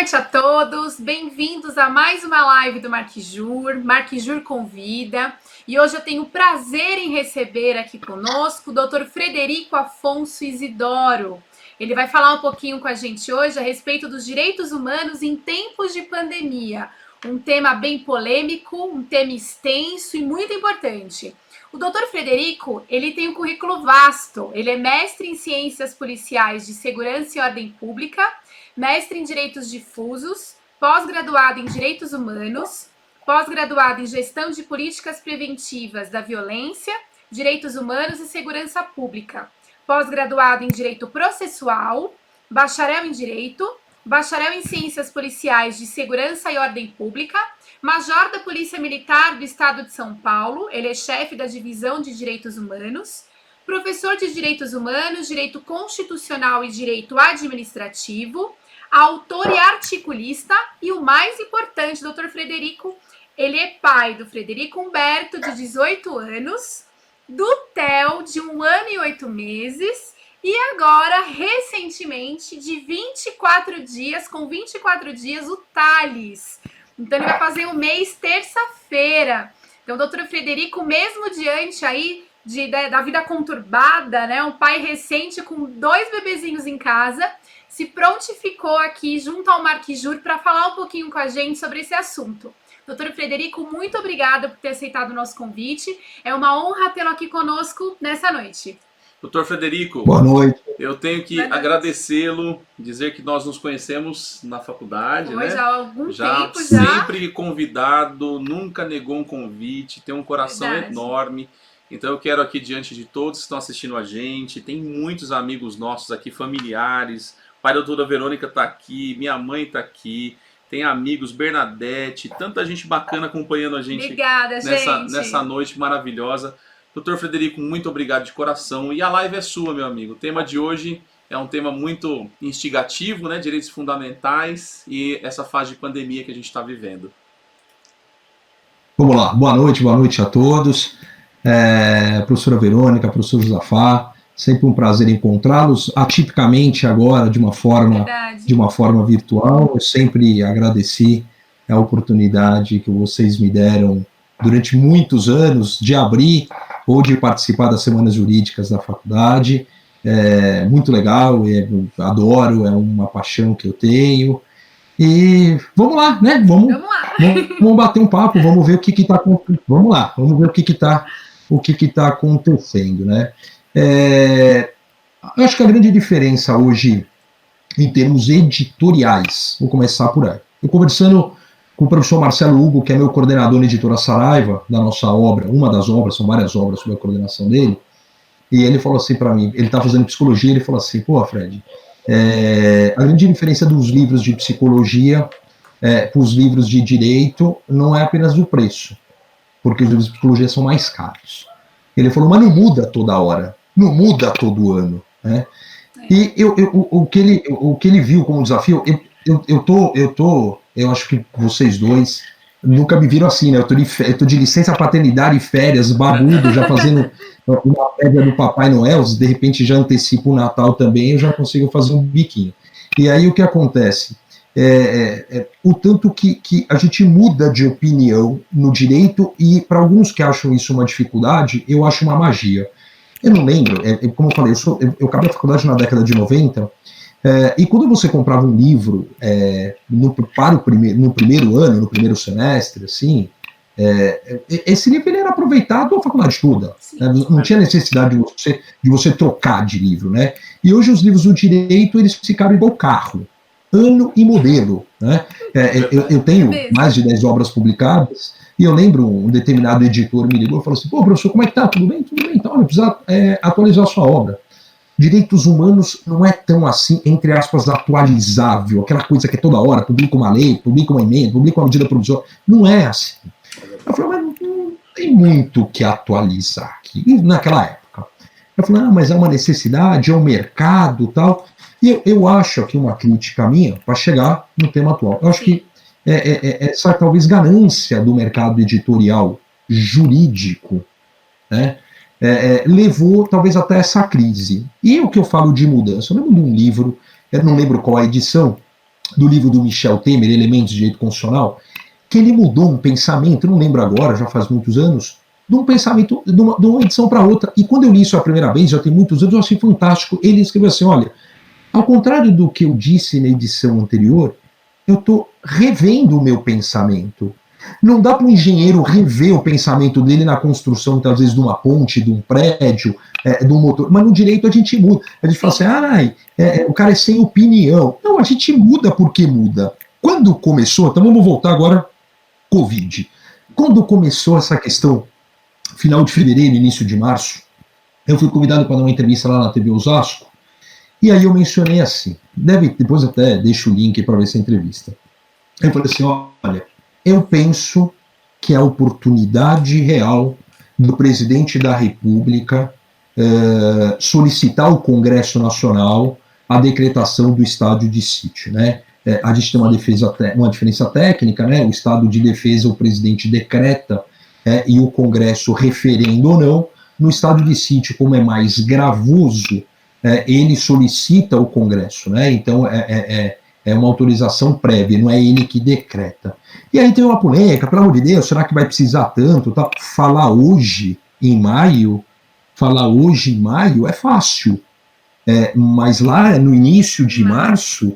noite a todos, bem-vindos a mais uma live do Marquijur Convida, e hoje eu tenho o prazer em receber aqui conosco o Dr. Frederico Afonso Isidoro. Ele vai falar um pouquinho com a gente hoje a respeito dos direitos humanos em tempos de pandemia, um tema bem polêmico, um tema extenso e muito importante. O Dr. Frederico, ele tem um currículo vasto, ele é mestre em Ciências Policiais de Segurança e Ordem Pública, mestre em Direitos Difusos, pós-graduado em Direitos Humanos, pós-graduado em Gestão de Políticas Preventivas da Violência, Direitos Humanos e Segurança Pública, pós-graduado em Direito Processual, bacharel em Direito, bacharel em Ciências Policiais de Segurança e Ordem Pública, major da Polícia Militar do Estado de São Paulo, ele é chefe da Divisão de Direitos Humanos, professor de Direitos Humanos, Direito Constitucional e Direito Administrativo, autor e articulista, e o mais importante, Dr. Frederico, ele é pai do Frederico Humberto, de 18 anos, do Theo, de 1 ano e 8 meses, e agora, recentemente, de 24 dias, com 24 dias, o Thales. Então, ele vai fazer o mês terça-feira. Então, Dr. Frederico, mesmo diante aí da vida conturbada, né, um pai recente com 2 bebezinhos em casa, se prontificou aqui junto ao Marquijur para falar um pouquinho com a gente sobre esse assunto. Doutor Frederico, muito obrigada por ter aceitado o nosso convite. É uma honra tê-lo aqui conosco nessa noite. Doutor Frederico, boa noite. Eu tenho que agradecê-lo, dizer que nós nos conhecemos na faculdade, né? Já há algum tempo já. Sempre convidado, nunca negou um convite, tem um coração enorme. Então eu quero aqui, diante de todos que estão assistindo a gente, tem muitos amigos nossos aqui, familiares, o pai da doutora Verônica está aqui, minha mãe está aqui, tem amigos, Bernadette, tanta gente bacana acompanhando a gente. Obrigada, nessa noite maravilhosa. Doutor Frederico, muito obrigado de coração. E a live é sua, meu amigo. O tema de hoje é um tema muito instigativo, né? Direitos fundamentais e essa fase de pandemia que a gente está vivendo. Vamos lá. Boa noite a todos. Professora Verônica, professor Josafá, sempre um prazer encontrá-los. Atipicamente agora, de uma forma virtual. Eu sempre agradeci a oportunidade que vocês me deram durante muitos anos de abrir ou de participar das semanas jurídicas da faculdade. É muito legal, adoro, é uma paixão que eu tenho. E vamos lá, né? Vamos bater um papo, vamos ver o que está acontecendo. Vamos lá, vamos ver o que tá acontecendo, né? Eu acho que a grande diferença hoje, em termos editoriais, vou começar por aí. Eu conversando com o professor Marcelo Hugo, que é meu coordenador na editora Saraiva, da nossa obra, uma das obras, são várias obras sob a coordenação dele, e ele falou assim para mim, ele está fazendo psicologia, ele falou assim, pô, Fred, a grande diferença dos livros de psicologia para os livros de direito não é apenas o preço, porque os livros de psicologia são mais caros. Ele falou, mas não muda toda hora, não muda todo ano, né? E o que ele viu como desafio, eu acho que vocês dois nunca me viram assim, né? Eu tô de licença paternidade e férias, babudo, já fazendo uma prévia do Papai Noel, de repente já antecipo o Natal também, eu já consigo fazer um biquinho. E aí o que acontece? O tanto que a gente muda de opinião no direito, e para alguns que acham isso uma dificuldade, eu acho uma magia. Eu não lembro, como eu falei, eu acabei a faculdade na década de 90, e quando você comprava um livro no primeiro ano, no primeiro semestre, assim, esse livro ele era aproveitado a faculdade toda. Né? Não tinha necessidade de você trocar de livro, né? E hoje os livros do direito, eles ficaram igual carro, ano e modelo, né? Eu tenho mais de 10 obras publicadas, e eu lembro um determinado editor me ligou e falou assim, pô, professor, como é que tá? Tudo bem? Tudo bem, então, precisa atualizar a sua obra. Direitos humanos não é tão assim, entre aspas, atualizável, aquela coisa que é toda hora, publica uma lei, publica uma emenda, publica uma medida provisória. Não é assim. Eu falei, mas não tem muito o que atualizar aqui, naquela época. Eu falei, mas é uma necessidade, é um mercado e tal. E eu acho aqui uma crítica minha para chegar no tema atual. Eu acho que essa talvez ganância do mercado editorial jurídico, né? Levou talvez até essa crise. E o que eu falo de mudança? Eu lembro de um livro, eu não lembro qual a edição, do livro do Michel Temer, Elementos de Direito Constitucional, que ele mudou um pensamento, não lembro agora, já faz muitos anos, de um pensamento, de uma edição para outra. E quando eu li isso a primeira vez, já tem muitos anos, eu achei fantástico. Ele escreveu assim, olha, ao contrário do que eu disse na edição anterior, eu estou revendo o meu pensamento. Não dá para o engenheiro rever o pensamento dele na construção, muitas vezes, de uma ponte, de um prédio, de um motor. Mas no direito a gente muda. A gente fala assim, o cara é sem opinião. Não, a gente muda porque muda. Quando começou, então vamos voltar agora, Covid. Quando começou essa questão, final de fevereiro, início de março, eu fui convidado para dar uma entrevista lá na TV Osasco, e aí eu mencionei assim, depois até deixo o link para ver essa entrevista. Eu falei assim, olha, eu penso que a oportunidade real do presidente da República solicitar ao Congresso Nacional a decretação do estado de sítio, né? A gente tem uma diferença técnica, né? O estado de defesa o presidente decreta e o Congresso referendo ou não. No estado de sítio, como é mais gravoso, ele solicita o Congresso, né? Então é uma autorização prévia, não é ele que decreta. E aí tem uma polêmica, pelo amor de Deus, será que vai precisar tanto? Tá? Falar hoje, em maio, é fácil. Mas lá no início de março,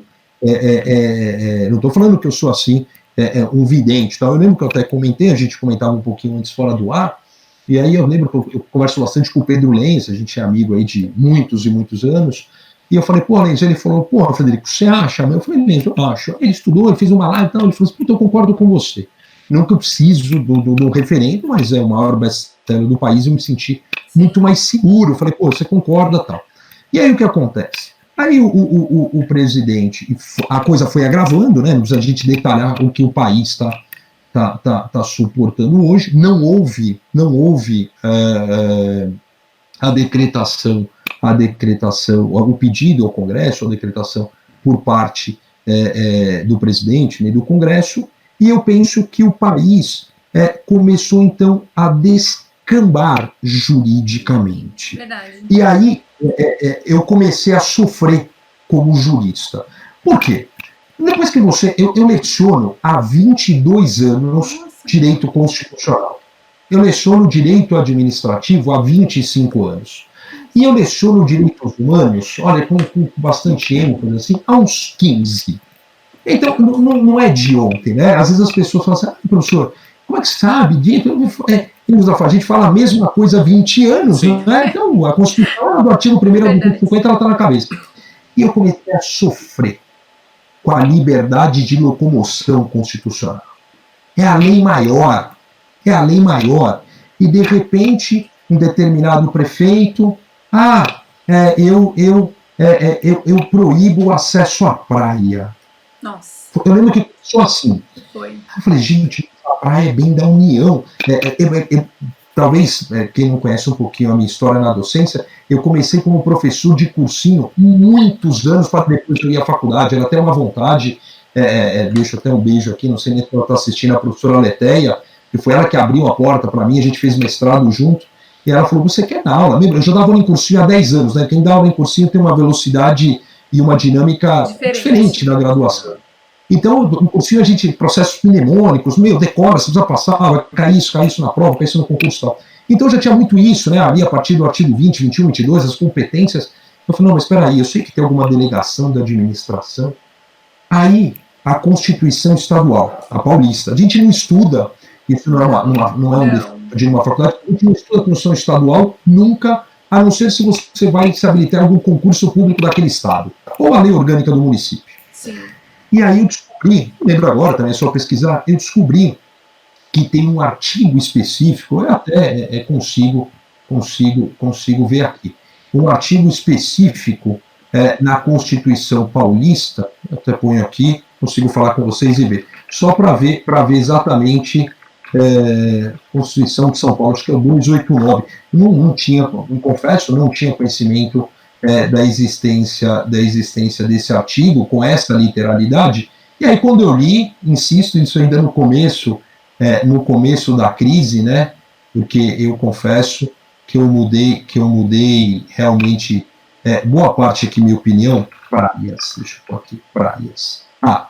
não estou falando que eu sou assim, um vidente. Tá? Eu lembro que eu até comentei, a gente comentava um pouquinho antes fora do ar, e aí eu lembro que eu converso bastante com o Pedro Lenz, a gente é amigo aí de muitos e muitos anos, e eu falei, pô, Lenz, ele falou, pô, Frederico, você acha? Eu falei, Lenz, eu acho. Ele estudou, ele fez uma live e tal, ele falou assim, puta, eu concordo com você. Não que eu preciso do referendo, mas é o maior best-seller do país, eu me senti muito mais seguro. Eu falei, pô, você concorda tal. E aí o que acontece? Aí o presidente, a coisa foi agravando, né? Não precisa a gente detalhar o que o país está suportando hoje. Não houve a decretação, o pedido ao Congresso, a decretação por parte do presidente, né, do Congresso, e eu penso que o país começou então a descambar juridicamente. Verdade. E aí eu comecei a sofrer como jurista. Por quê? Depois que eu leciono há 22 anos direito constitucional. Eu leciono direito administrativo há 25 anos. E eu leciono direitos humanos, olha, com bastante ênfase, assim, há uns 15. Então, não é de ontem, né? Às vezes as pessoas falam assim, professor, como é que sabe? A gente fala a mesma coisa há 20 anos, né? Então, a Constituição do artigo 1º do 150, ela está na cabeça. E eu comecei a sofrer com a liberdade de locomoção constitucional. É a lei maior. E, de repente, um determinado prefeito, eu proíbo o acesso à praia. Nossa. Eu lembro que só assim. Foi. Eu falei, gente, a praia é bem da União. Talvez, quem não conhece um pouquinho a minha história na docência, eu comecei como professor de cursinho muitos anos para depois eu ir à faculdade. Era até uma vontade, deixo até um beijo aqui, não sei nem se ela está assistindo, a professora Letéia, que foi ela que abriu a porta para mim, a gente fez mestrado junto, e ela falou, você quer dar aula? Eu já dava aula em cursinho há 10 anos, né? Quem dá aula em cursinho tem uma velocidade e uma dinâmica diferente da graduação. Então, no cursinho a gente, processos mnemônicos, decora, você precisa passar, vai cair isso na prova, cair isso no concurso e tal. Então já tinha muito isso, né? Ali a partir do artigo 20, 21, 22, as competências. Eu falei, não, mas espera aí, eu sei que tem alguma delegação da administração. Aí, a Constituição Estadual, a paulista, a gente não estuda, isso não é um defeito de uma faculdade, a gente não estuda a Constituição Estadual nunca, a não ser se você vai se habilitar em algum concurso público daquele estado, ou a lei orgânica do município. Sim. E aí eu descobri, não lembro agora também, é só pesquisar, eu descobri que tem um artigo específico, eu até consigo ver aqui, um artigo específico na Constituição Paulista, eu até ponho aqui, consigo falar com vocês e ver, só para ver exatamente Constituição de São Paulo, acho que é o 289, não tinha, confesso, não tinha conhecimento da existência desse artigo com essa literalidade, e aí quando eu li, insisto, isso ainda no começo da crise, né, porque eu confesso que eu mudei realmente boa parte aqui, minha opinião, praias, deixa eu pôr aqui, praias.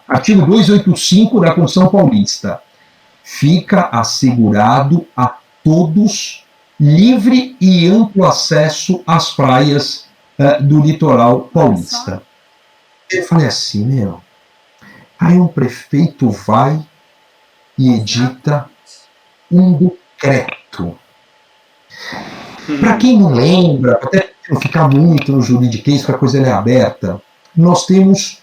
Artigo 285 da Constituição Paulista. Fica assegurado a todos livre e amplo acesso às praias do litoral paulista. Eu falei assim, meu, aí um prefeito vai e edita um decreto. Para quem não lembra, até não ficar muito no juridiquês, que a coisa é aberta, nós temos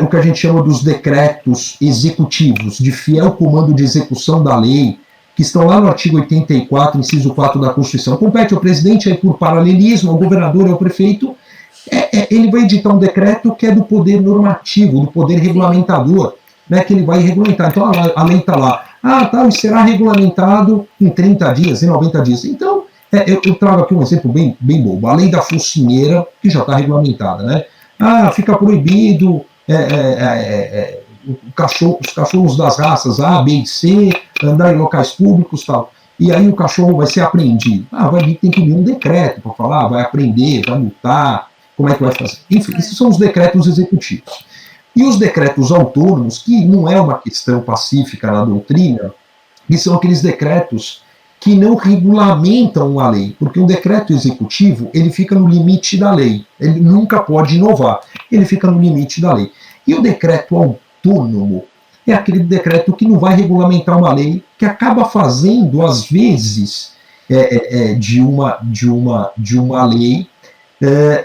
o que a gente chama dos decretos executivos, de fiel comando de execução da lei, que estão lá no artigo 84, inciso 4 da Constituição. Compete ao presidente, aí por paralelismo, ao governador e ao prefeito, ele vai editar um decreto que é do poder normativo, do poder regulamentador, né, que ele vai regulamentar. Então a lei está lá, e será regulamentado em 30 dias, em 90 dias. Então, eu trago aqui um exemplo bem bobo, a lei da focinheira, que já está regulamentada, né? Fica proibido os cachorros das raças A, B e C, andar em locais públicos e tal. E aí o cachorro vai ser apreendido. Tem que vir um decreto para falar, vai apreender, vai multar, como é que vai fazer? Enfim, esses são os decretos executivos. E os decretos autônomos, que não é uma questão pacífica na doutrina, que são aqueles decretos que não regulamentam a lei, porque um decreto executivo, ele fica no limite da lei, ele nunca pode inovar, ele fica no limite da lei. E o decreto autônomo é aquele decreto que não vai regulamentar uma lei, que acaba fazendo, às vezes, de uma lei,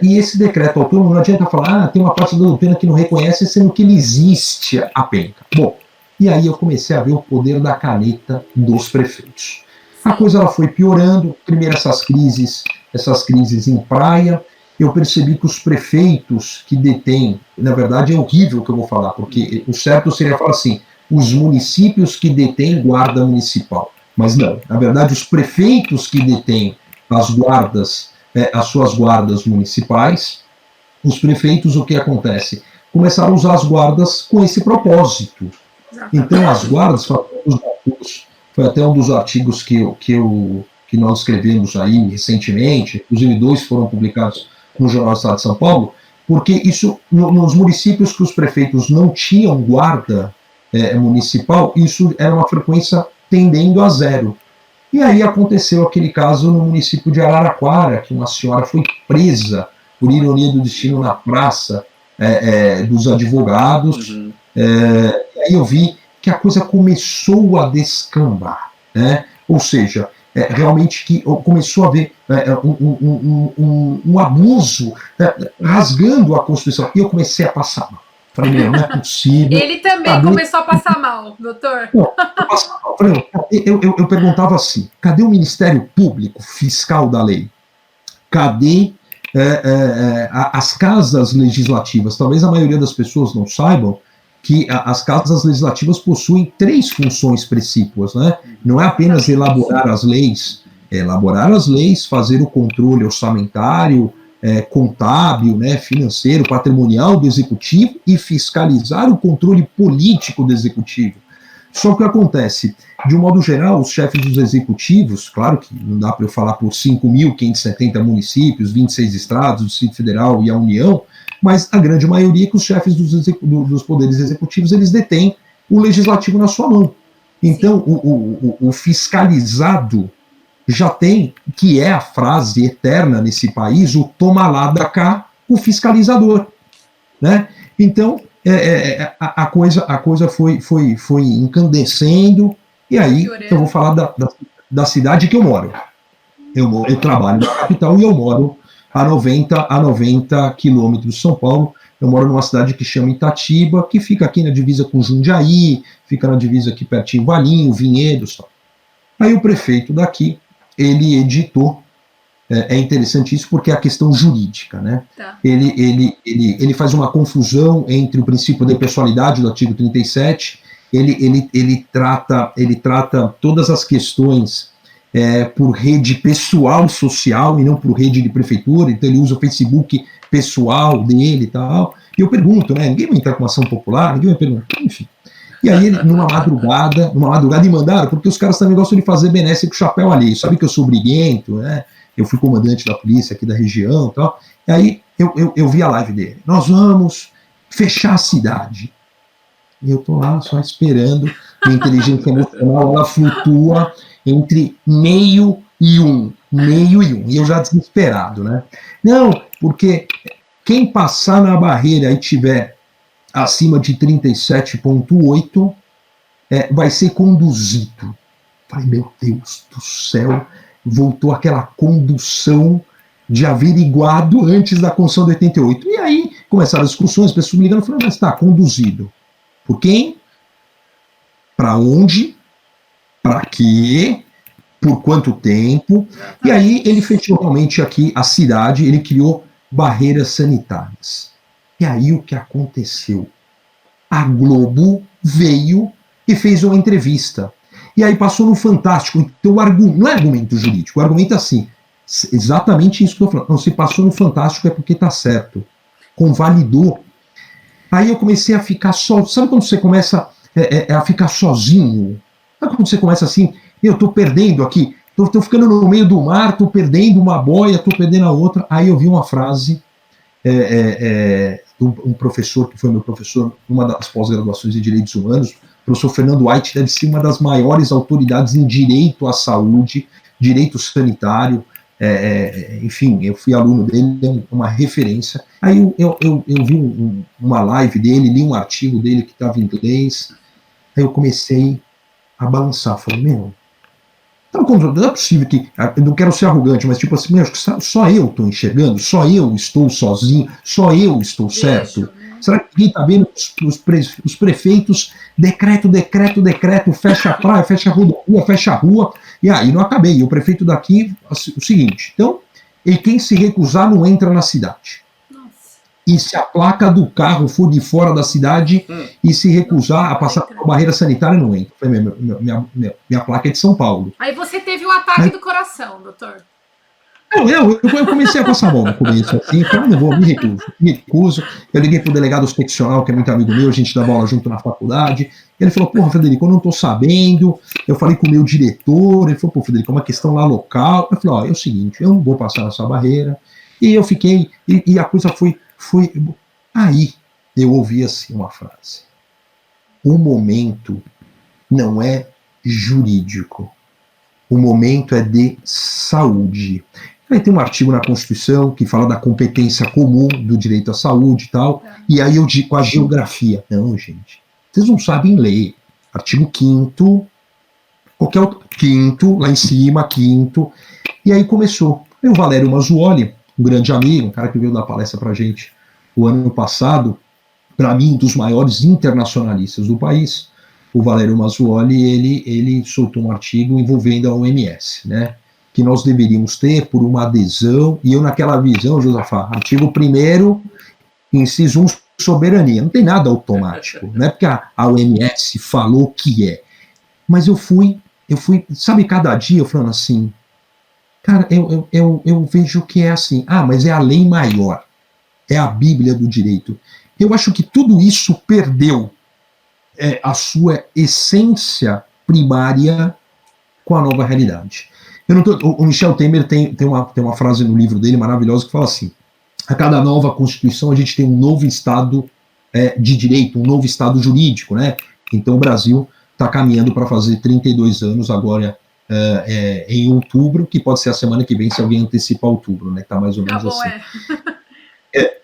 e esse decreto autônomo não adianta falar, tem uma parte da doutrina que não reconhece, sendo que ele existe a penca. Bom, e aí eu comecei a ver o poder da caneta dos prefeitos. A coisa ela foi piorando, primeiro essas crises em praia, eu percebi que os prefeitos que detêm, na verdade é horrível o que eu vou falar, porque o certo seria falar assim, os municípios que detêm guarda municipal, mas não, na verdade os prefeitos que detêm as suas guardas municipais, os prefeitos, o que acontece? Começaram a usar as guardas com esse propósito. Então as guardas, foi até um dos artigos que nós escrevemos aí recentemente, inclusive 2 foram publicados no Jornal do Estado de São Paulo, porque isso, nos municípios que os prefeitos não tinham guarda municipal, isso era uma frequência tendendo a 0. E aí aconteceu aquele caso no município de Araraquara, que uma senhora foi presa, por ironia do destino, na praça dos advogados. E aí eu vi que a coisa começou a descambar, né? Ou seja, realmente que começou a haver um abuso, rasgando a Constituição. E eu comecei a passar mal. Falei, não é possível. Ele também começou a passar mal, doutor. Eu perguntava assim, cadê o Ministério Público Fiscal da Lei? Cadê as casas legislativas? Talvez a maioria das pessoas não saibam que as casas legislativas possuem 3 funções precípuas, né? Não é apenas elaborar as leis, fazer o controle orçamentário, contábil, né, financeiro, patrimonial do executivo e fiscalizar o controle político do executivo. Só que o que acontece? De um modo geral, os chefes dos executivos, claro que não dá para eu falar por 5.570 municípios, 26 estados, o Distrito Federal e a União, mas a grande maioria que os chefes dos poderes executivos, eles detêm o legislativo na sua mão. Então, o fiscalizado já tem, que é a frase eterna nesse país, o toma lá da cá, o fiscalizador, né? Então, a coisa foi incandescendo, e aí eu vou falar da cidade que eu moro. Eu trabalho na capital e eu moro a 90 quilômetros de São Paulo. Eu moro numa cidade que chama Itatiba, que fica aqui na divisa com Jundiaí, fica na divisa aqui pertinho, Valinho, Vinhedos, tal. Aí o prefeito daqui, ele editou, é interessante isso porque é a questão jurídica, né? Tá. Ele faz uma confusão entre o princípio da impessoalidade do artigo 37, ele trata todas as questões por rede pessoal social e não por rede de prefeitura, então ele usa o Facebook pessoal dele e tal. E eu pergunto, né? Ninguém vai entrar com uma ação popular, ninguém vai perguntar, enfim. E aí, numa madrugada, me mandaram, porque os caras também gostam de fazer benesse com o chapéu alheio. Sabe que eu sou briguento, né? Eu fui comandante da polícia aqui da região e tal. E aí, eu vi a live dele. Nós vamos fechar a cidade. E eu tô lá só esperando. A inteligência emocional, ela flutua entre meio e um. Meio e um. E eu já desesperado, né? Não, porque quem passar na barreira e tiver acima de 37,8 vai ser conduzido. Falei, meu Deus do céu, voltou aquela condução de averiguado antes da Constituição de 88. E aí começaram as discussões, as pessoas me ligando e falaram, mas está conduzido. Por quem? Para onde? Para quê? Por quanto tempo? E aí ele fechou realmente aqui a cidade, ele criou barreiras sanitárias. E aí o que aconteceu? A Globo veio e fez uma entrevista. E aí passou no Fantástico. Então, não é argumento jurídico, o argumento é assim, exatamente isso que eu estou falando. Não, se passou no Fantástico é porque está certo. Convalidou. Aí eu comecei a ficar só. Sabe quando você começa a ficar sozinho? Sabe quando você começa assim, eu estou perdendo aqui, estou ficando no meio do mar, estou perdendo uma boia, estou perdendo a outra. Aí eu vi uma frase um professor que foi meu professor numa das pós-graduações de Direitos Humanos, o professor Fernando White, deve ser uma das maiores autoridades em direito à saúde, direito sanitário, enfim, eu fui aluno dele, é uma referência. Aí eu vi uma live dele, li um artigo dele que estava em inglês, aí eu comecei a balançar, falei, meu, não é possível que, eu não quero ser arrogante, mas tipo assim, acho que só eu estou enxergando, só eu estou sozinho, só eu estou certo. Será que ninguém está vendo os prefeitos, decreto, fecha a praia, fecha a rodovia, fecha a rua, e aí não acabei. E o prefeito daqui, assim, o seguinte, então, e quem se recusar não entra na cidade. E se a placa do carro for de fora da cidade e se recusar a passar por uma barreira sanitária, não entra. Minha placa é de São Paulo. Aí você teve um ataque do coração, doutor. Eu comecei a passar a mão no começo, assim, falei, não vou, me recuso. Eu liguei pro delegado seccional, que é muito amigo meu, a gente dava aula junto na faculdade. Ele falou, porra, Frederico, eu não tô sabendo. Eu falei com o meu diretor, ele falou, pô, Frederico, é uma questão lá local. Eu falei, ó, é o seguinte, eu não vou passar nessa barreira. E eu fiquei, e a coisa foi. Aí eu ouvi assim uma frase: o momento não é jurídico, o momento é de saúde. Aí tem um artigo na Constituição que fala da competência comum do direito à saúde e tal, e aí eu digo a geografia. Não, gente, vocês não sabem ler. Artigo 5º, qualquer outro, 5º, lá em cima, 5º, e aí começou. Aí o Valério Mazzuoli, um grande amigo, um cara que veio dar palestra pra gente o ano passado, para mim, um dos maiores internacionalistas do país, o Valério Mazzuoli, ele soltou um artigo envolvendo a OMS, né, que nós deveríamos ter por uma adesão, e eu naquela visão, Josafá, artigo 1º, inciso 1, soberania, não tem nada automático, não é porque a OMS falou que é, mas eu fui, sabe, cada dia eu falando assim, cara, eu vejo que é assim, mas é a lei maior, é a Bíblia do direito. Eu acho que tudo isso perdeu a sua essência primária com a nova realidade. O Michel Temer tem uma frase no livro dele maravilhosa que fala assim: a cada nova Constituição a gente tem um novo Estado de direito, um novo Estado jurídico, né? Então o Brasil está caminhando para fazer 32 anos agora em outubro, que pode ser a semana que vem se alguém antecipar outubro, né? Tá mais ou menos assim.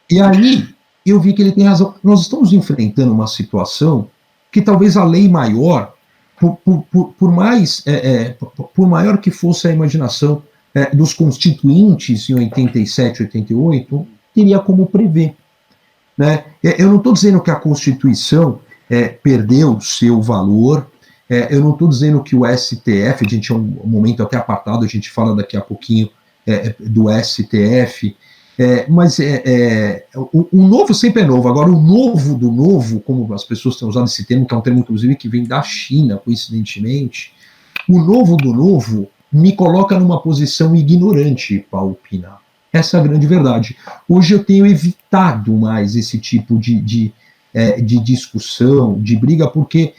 E aí eu vi que ele tem razão. Nós estamos enfrentando uma situação que talvez a lei maior, por maior que fosse a imaginação dos constituintes em 87, 88, teria como prever. Né? Eu não estou dizendo que a Constituição perdeu seu valor, eu não estou dizendo que o STF, a gente é um momento até apartado, a gente fala daqui a pouquinho do STF, mas o novo sempre é novo. Agora, o novo do novo, como as pessoas têm usado esse termo, que é um termo, inclusive, que vem da China, coincidentemente, o novo do novo me coloca numa posição ignorante para opinar. Essa é a grande verdade. Hoje eu tenho evitado mais esse tipo de discussão, de briga, porque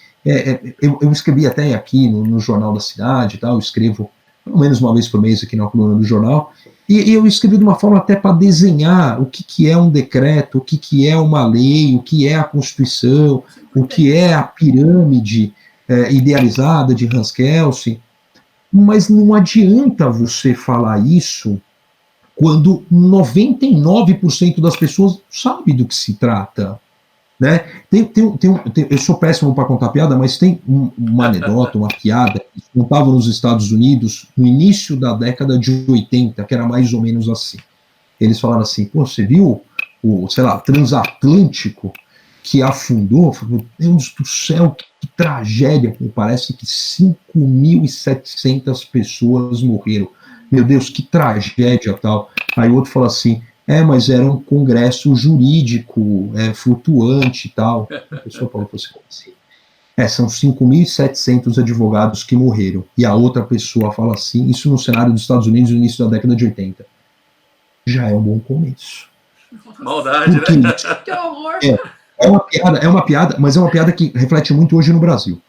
eu escrevi até aqui no Jornal da Cidade, tá? Eu escrevo pelo menos uma vez por mês aqui na coluna do jornal, E eu escrevi de uma forma até para desenhar o que é um decreto, o que é uma lei, o que é a Constituição, o que é a pirâmide idealizada de Hans Kelsen. Mas não adianta você falar isso quando 99% das pessoas sabe do que se trata. Né? Eu sou péssimo para contar piada, mas tem uma anedota, uma piada que contava nos Estados Unidos no início da década de 80, que era mais ou menos assim. Eles falaram assim: pô, você viu o, sei lá, transatlântico que afundou? Meu Deus do céu, que tragédia! Parece que 5.700 pessoas morreram. Meu Deus, que tragédia tal. Aí o outro falou assim: mas era um congresso jurídico flutuante e tal. A pessoa falou assim: são 5.700 advogados que morreram. E a outra pessoa fala assim, isso no cenário dos Estados Unidos no início da década de 80. Já é um bom começo. Maldade, porque né? Que horror! É uma piada, mas é uma piada que reflete muito hoje no Brasil.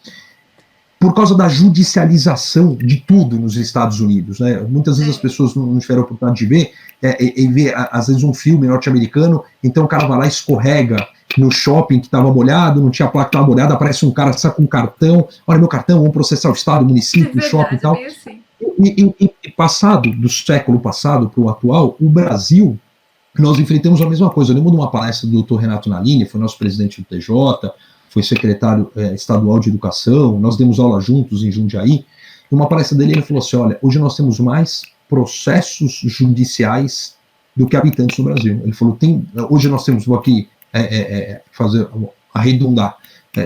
Por causa da judicialização de tudo nos Estados Unidos, né? Muitas vezes as pessoas não tiveram a oportunidade de ver, e ver, às vezes, um filme norte-americano, então o cara vai lá e escorrega no shopping que estava molhado, não tinha placa que estava molhada, aparece um cara só com um cartão, olha meu cartão, vamos processar o estado, o município, o shopping e tal. Assim. E passado, do século passado para o atual, o Brasil, nós enfrentamos a mesma coisa. Eu lembro de uma palestra do Dr. Renato Nalini, foi nosso presidente do TJ, foi secretário estadual de educação, nós demos aula juntos em Jundiaí, e uma palestra dele ele falou assim: olha, hoje nós temos mais processos judiciais do que habitantes no Brasil. Ele falou, hoje nós temos, vou aqui arredondar,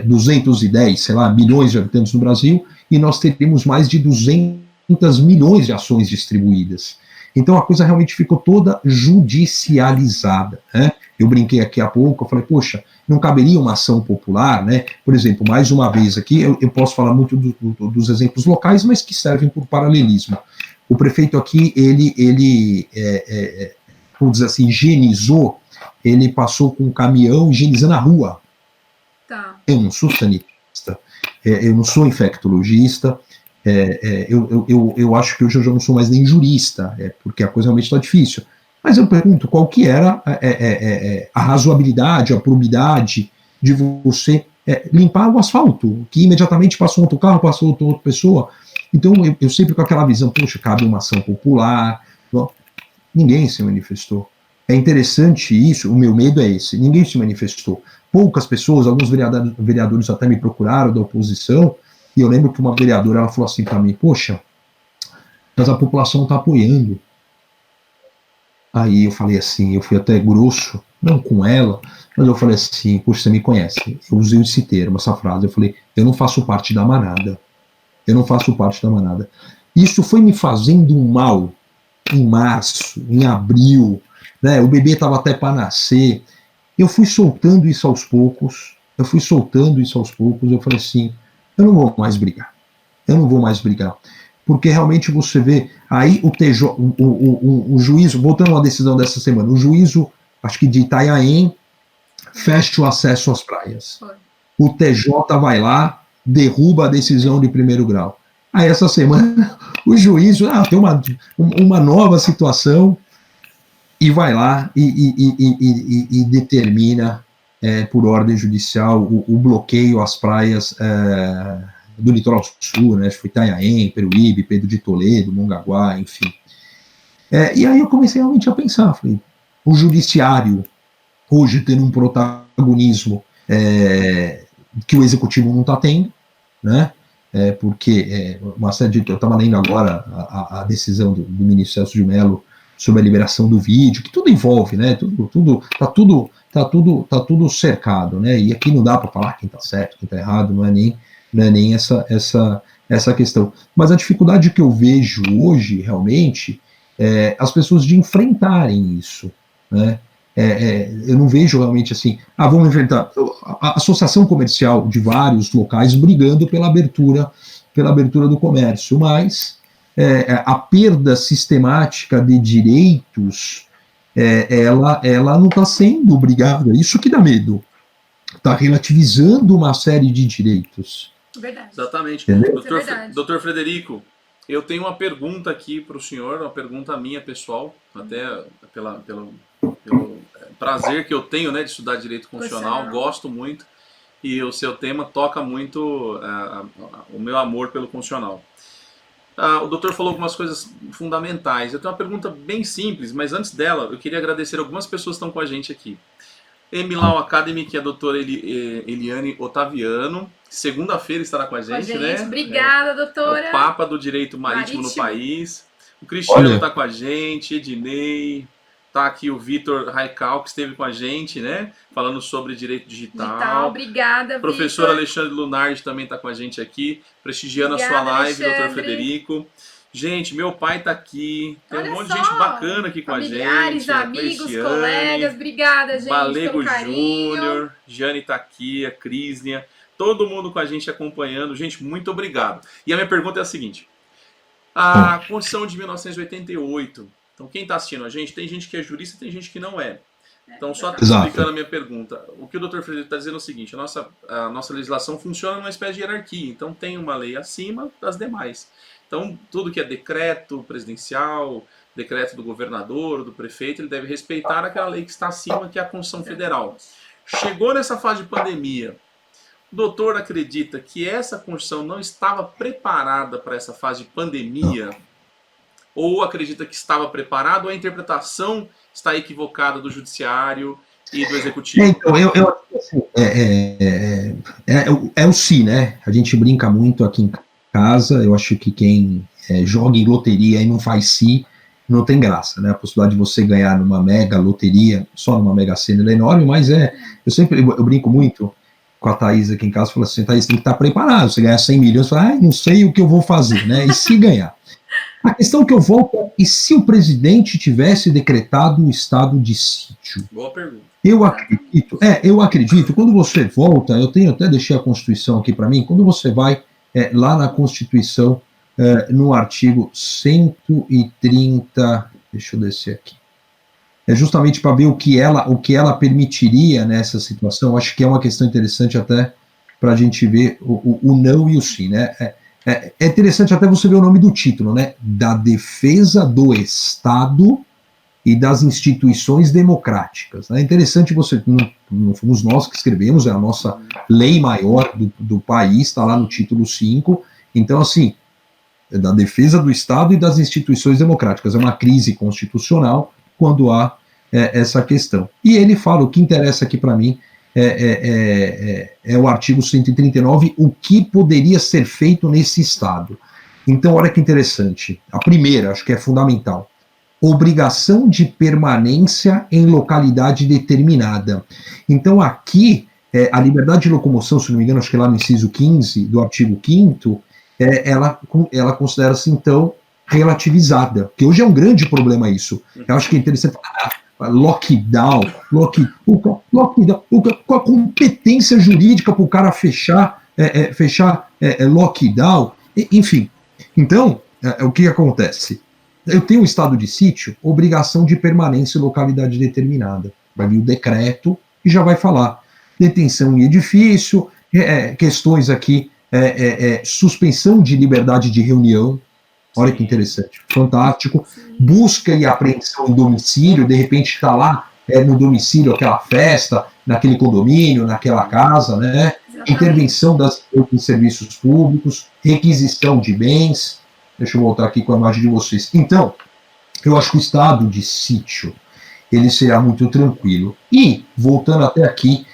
210, sei lá, milhões de habitantes no Brasil, e nós teríamos mais de 200 milhões de ações distribuídas. Então a coisa realmente ficou toda judicializada, né? Eu brinquei aqui há pouco, eu falei, poxa, não caberia uma ação popular, né? Por exemplo, mais uma vez aqui, eu posso falar muito dos exemplos locais, mas que servem por paralelismo. O prefeito aqui, ele vamos dizer assim, higienizou, ele passou com um caminhão higienizando a rua. Tá. Eu não sou sanitarista, eu não sou infectologista, eu acho que hoje eu já não sou mais nem jurista, porque a coisa realmente está difícil. Mas eu pergunto, qual que era a razoabilidade, a probidade de você limpar o asfalto, que imediatamente passou outro carro, passou outra pessoa. Então eu sempre com aquela visão, poxa, cabe uma ação popular. Bom, ninguém se manifestou. É interessante isso, o meu medo é esse, ninguém se manifestou. Poucas pessoas, alguns vereadores até me procuraram da oposição, e eu lembro que uma vereadora ela falou assim para mim, poxa, mas a população está apoiando. Aí eu falei assim, eu fui até grosso, não com ela, mas eu falei assim, poxa, você me conhece, eu usei esse termo, essa frase, eu falei, eu não faço parte da manada, eu não faço parte da manada. Isso foi me fazendo um mal em março, em abril, né? O bebê estava até para nascer, eu fui soltando isso aos poucos, eu falei assim, eu não vou mais brigar, porque realmente você vê, aí o juízo, voltando a uma decisão dessa semana, o juízo, acho que de Itanhaém, fecha o acesso às praias. O TJ vai lá, derruba a decisão de primeiro grau. Aí essa semana, o juízo, tem uma nova situação, e vai lá e determina, por ordem judicial, o bloqueio às praias do litoral sul, né? Foi Itanhaém, Peruíbe, Pedro de Toledo, Mongaguá, enfim. E aí eu comecei realmente a pensar, falei, o judiciário hoje tendo um protagonismo que o executivo não está tendo, né? Porque uma série de, eu estava lendo agora a decisão do ministro Celso de Mello sobre a liberação do vídeo, que tudo envolve, né? Tá tudo cercado, né? E aqui não dá para falar quem está certo, quem está errado, não é nem essa questão. Mas a dificuldade que eu vejo hoje, realmente, as pessoas de enfrentarem isso, né? Eu não vejo realmente assim, vamos enfrentar a associação comercial de vários locais brigando pela abertura do comércio, mas a perda sistemática de direitos, ela não está sendo brigada. Isso que dá medo. Está relativizando uma série de direitos. Verdade. Exatamente. Doutor Frederico, Eu tenho uma pergunta aqui para o senhor, uma pergunta minha pessoal, até pelo prazer que eu tenho, né, de estudar Direito Constitucional, gosto muito, e o seu tema toca muito o meu amor pelo constitucional. O doutor falou algumas coisas fundamentais. Eu tenho uma pergunta bem simples, mas antes dela, eu queria agradecer algumas pessoas que estão com a gente aqui. Emilau Academy, que é a doutora Eliane Otaviano. Segunda-feira estará com a gente, né? Obrigada, doutora. É o Papa do Direito Marítimo no país. O Cristiano está com a gente, Ednei. Está aqui o Vitor Raical, que esteve com a gente, né? Falando sobre direito digital. Obrigada, Professor Vitor. Alexandre Lunardi também está com a gente aqui, prestigiando a sua live, doutor Frederico. Gente, meu pai está aqui. Tem um monte de gente bacana aqui com a gente. Familiares, amigos, colegas. Obrigada, gente, Balego Júnior, Jane está aqui, a Crisnia. Todo mundo com a gente acompanhando. Gente, muito obrigado. E a minha pergunta é a seguinte. A Constituição de 1988... Então, quem está assistindo a gente, tem gente que é jurista e tem gente que não é. Então, só explicando a minha pergunta. O que o Dr. Frederico está dizendo é o seguinte, a nossa legislação funciona numa espécie de hierarquia. Então, tem uma lei acima das demais. Então, tudo que é decreto presidencial, decreto do governador, do prefeito, ele deve respeitar aquela lei que está acima, que é a Constituição Federal. Chegou nessa fase de pandemia, o doutor acredita que essa Constituição não estava preparada para essa fase de pandemia? Ou acredita que estava preparado, ou a interpretação está equivocada do judiciário e do executivo? Então, assim, é o si, né? A gente brinca muito aqui em casa. Eu acho que quem joga em loteria e não faz si, não tem graça, né? A possibilidade de você ganhar numa mega loteria, só numa mega sena, é enorme, mas eu brinco muito com a Thaís aqui em casa, falo assim, Thaís, tem que estar preparado. Você ganhar 100 milhões, você fala, não sei o que eu vou fazer, né? E se ganhar? A questão que eu volto é, e se o presidente tivesse decretado o estado de sítio? Boa pergunta. Eu acredito, quando você volta, eu até deixei a Constituição aqui para mim, quando você vai lá na Constituição, no artigo 130, deixa eu descer aqui, é justamente para ver o que ela permitiria nessa situação. Acho que é uma questão interessante até para a gente ver o não e o sim, né? É interessante até você ver o nome do título, né? Da defesa do Estado e das instituições democráticas. É interessante você, não fomos nós que escrevemos, é a nossa lei maior do país, está lá no título 5. Então, assim, da defesa do Estado e das instituições democráticas. É uma crise constitucional quando há essa questão. E ele fala, o que interessa aqui para mim é o artigo 139, o que poderia ser feito nesse Estado. Então, olha que interessante. A primeira, acho que é fundamental. Obrigação de permanência em localidade determinada. Então, aqui, a liberdade de locomoção, se não me engano, acho que lá no inciso 15 do artigo 5º, ela considera-se, então, relativizada. Porque hoje é um grande problema isso. Eu acho que é interessante... Lockdown, com a competência jurídica para o cara fechar lockdown, enfim. Então, o que acontece? Eu tenho um estado de sítio, obrigação de permanência em localidade determinada. Vai vir o decreto e já vai falar. Detenção em edifício, questões aqui, suspensão de liberdade de reunião. Olha que interessante, fantástico. Busca e apreensão em domicílio, de repente está lá no domicílio aquela festa, naquele condomínio, naquela casa, né? Intervenção dos serviços públicos, requisição de bens. Deixa eu voltar aqui com a imagem de vocês. Então, eu acho que o estado de sítio, ele será muito tranquilo. E, voltando até aqui,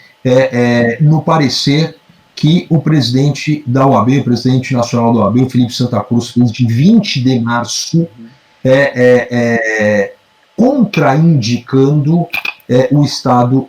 no parecer que o presidente da OAB, o presidente nacional da OAB, o Felipe Santa Cruz, fez de 20 de março, contraindicando o estado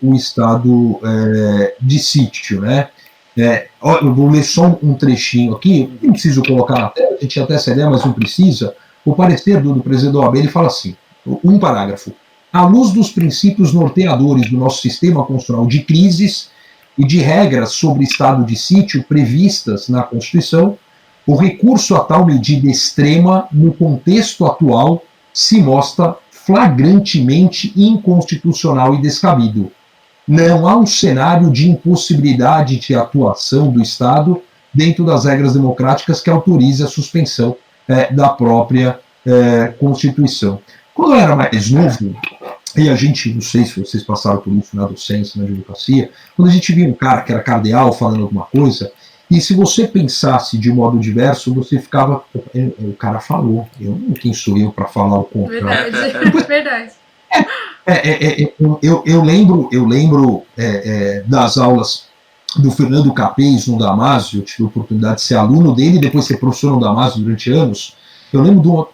de sítio, né? Eu vou ler só um trechinho aqui, não preciso colocar na tela, a gente tinha até essa ideia, mas não precisa. O parecer do presidente da OAB, ele fala assim, um parágrafo: à luz dos princípios norteadores do nosso sistema constitucional de crises e de regras sobre estado de sítio previstas na Constituição, o recurso a tal medida extrema, no contexto atual, se mostra flagrantemente inconstitucional e descabido. Não há um cenário de impossibilidade de atuação do Estado dentro das regras democráticas que autorize a suspensão da própria Constituição. Quando eu era mais novo, e a gente, não sei se vocês passaram por isso na docência, na advocacia, quando a gente via um cara que era cardeal falando alguma coisa, e se você pensasse de modo diverso, você ficava, o cara falou, quem sou eu para falar o contrário? Verdade. Eu lembro das aulas do Fernando Capês no Damásio. Eu tive a oportunidade de ser aluno dele e depois ser professor no Damásio durante anos. Eu lembro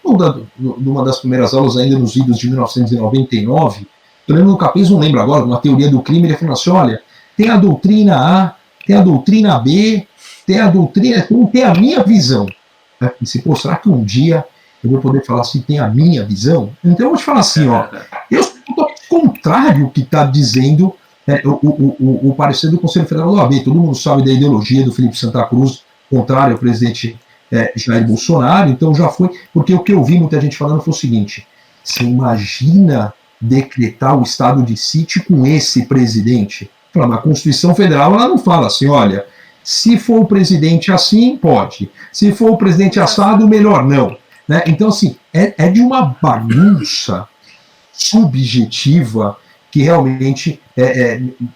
de uma das primeiras aulas ainda nos idos de 1999. Eu lembro do Capês, não lembro agora, uma teoria do crime, ele falou assim, olha, tem a doutrina A, tem a doutrina B, tem a doutrina, tem a minha visão. E se, pô, será que um dia eu vou poder falar assim, tem a minha visão? Então eu vou te falar assim, ó, eu sou totalmente contrário ao que está dizendo o parecer do Conselho Federal da OAB. Todo mundo sabe da ideologia do Felipe Santa Cruz, contrário ao presidente Jair Bolsonaro, então já foi, porque o que eu vi muita gente falando foi o seguinte, você imagina decretar o estado de sítio com esse presidente? A Constituição Federal ela não fala assim, olha, se for o presidente assim, pode, se for o presidente assado, melhor não. Né? Então, assim, é de uma bagunça subjetiva que realmente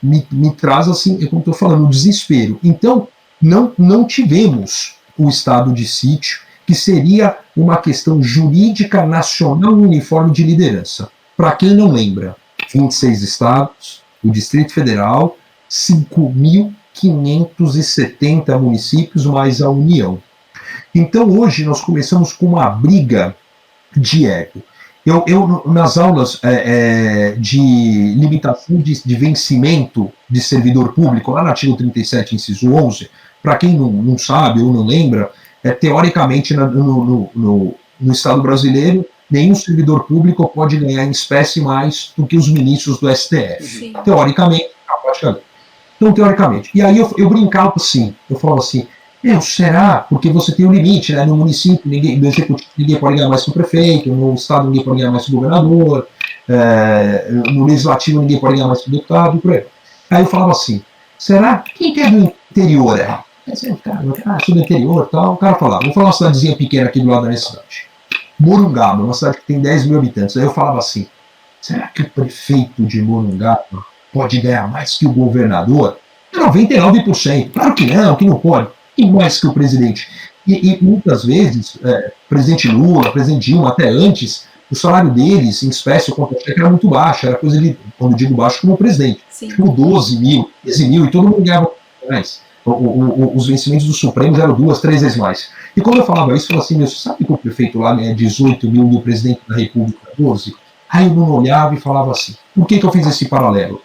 me traz, assim, como estou falando, um desespero. Então, não tivemos o estado de sítio, que seria uma questão jurídica nacional uniforme de liderança. Para quem não lembra, 26 estados, o Distrito Federal, 5.570 municípios, mais a União. Então, hoje, nós começamos com uma briga de ego. Eu nas aulas de limitação de vencimento de servidor público, lá no artigo 37, inciso 11, para quem não sabe ou não lembra, teoricamente, no Estado brasileiro, nenhum servidor público pode ganhar em espécie mais do que os ministros do STF. Sim. Teoricamente, praticamente. Então, teoricamente. E aí eu brincava assim, eu falava assim, será? Porque você tem um limite, né? No município, no executivo, ninguém pode ganhar mais que o prefeito, no estado, ninguém pode ganhar mais que o governador, no legislativo, ninguém pode ganhar mais que o deputado, por aí. Aí eu falava assim, será? Quem que é do interior? Sou do interior e tal. O cara falava, vou falar uma cidadezinha pequena aqui do lado da minha cidade. Morungaba, uma cidade que tem 10 mil habitantes. Aí eu falava assim, será que o prefeito de Morungaba pode ganhar mais que o governador? 99%. Claro que não pode. E mais que o presidente. E muitas vezes, presidente Lula, presidente Dilma, até antes, o salário deles, em espécie, o contra-cheque era muito baixo. Era coisa de, quando digo baixo, como presidente. Sim. Tipo 12 mil, 15 mil, e todo mundo ganhava mais. Os vencimentos do Supremo eram 2, 3 vezes mais. E quando eu falava isso, eu falava assim, você sabe que o prefeito lá ganha 18 mil e o presidente da República 12? Aí eu não olhava e falava assim, por que eu fiz esse paralelo?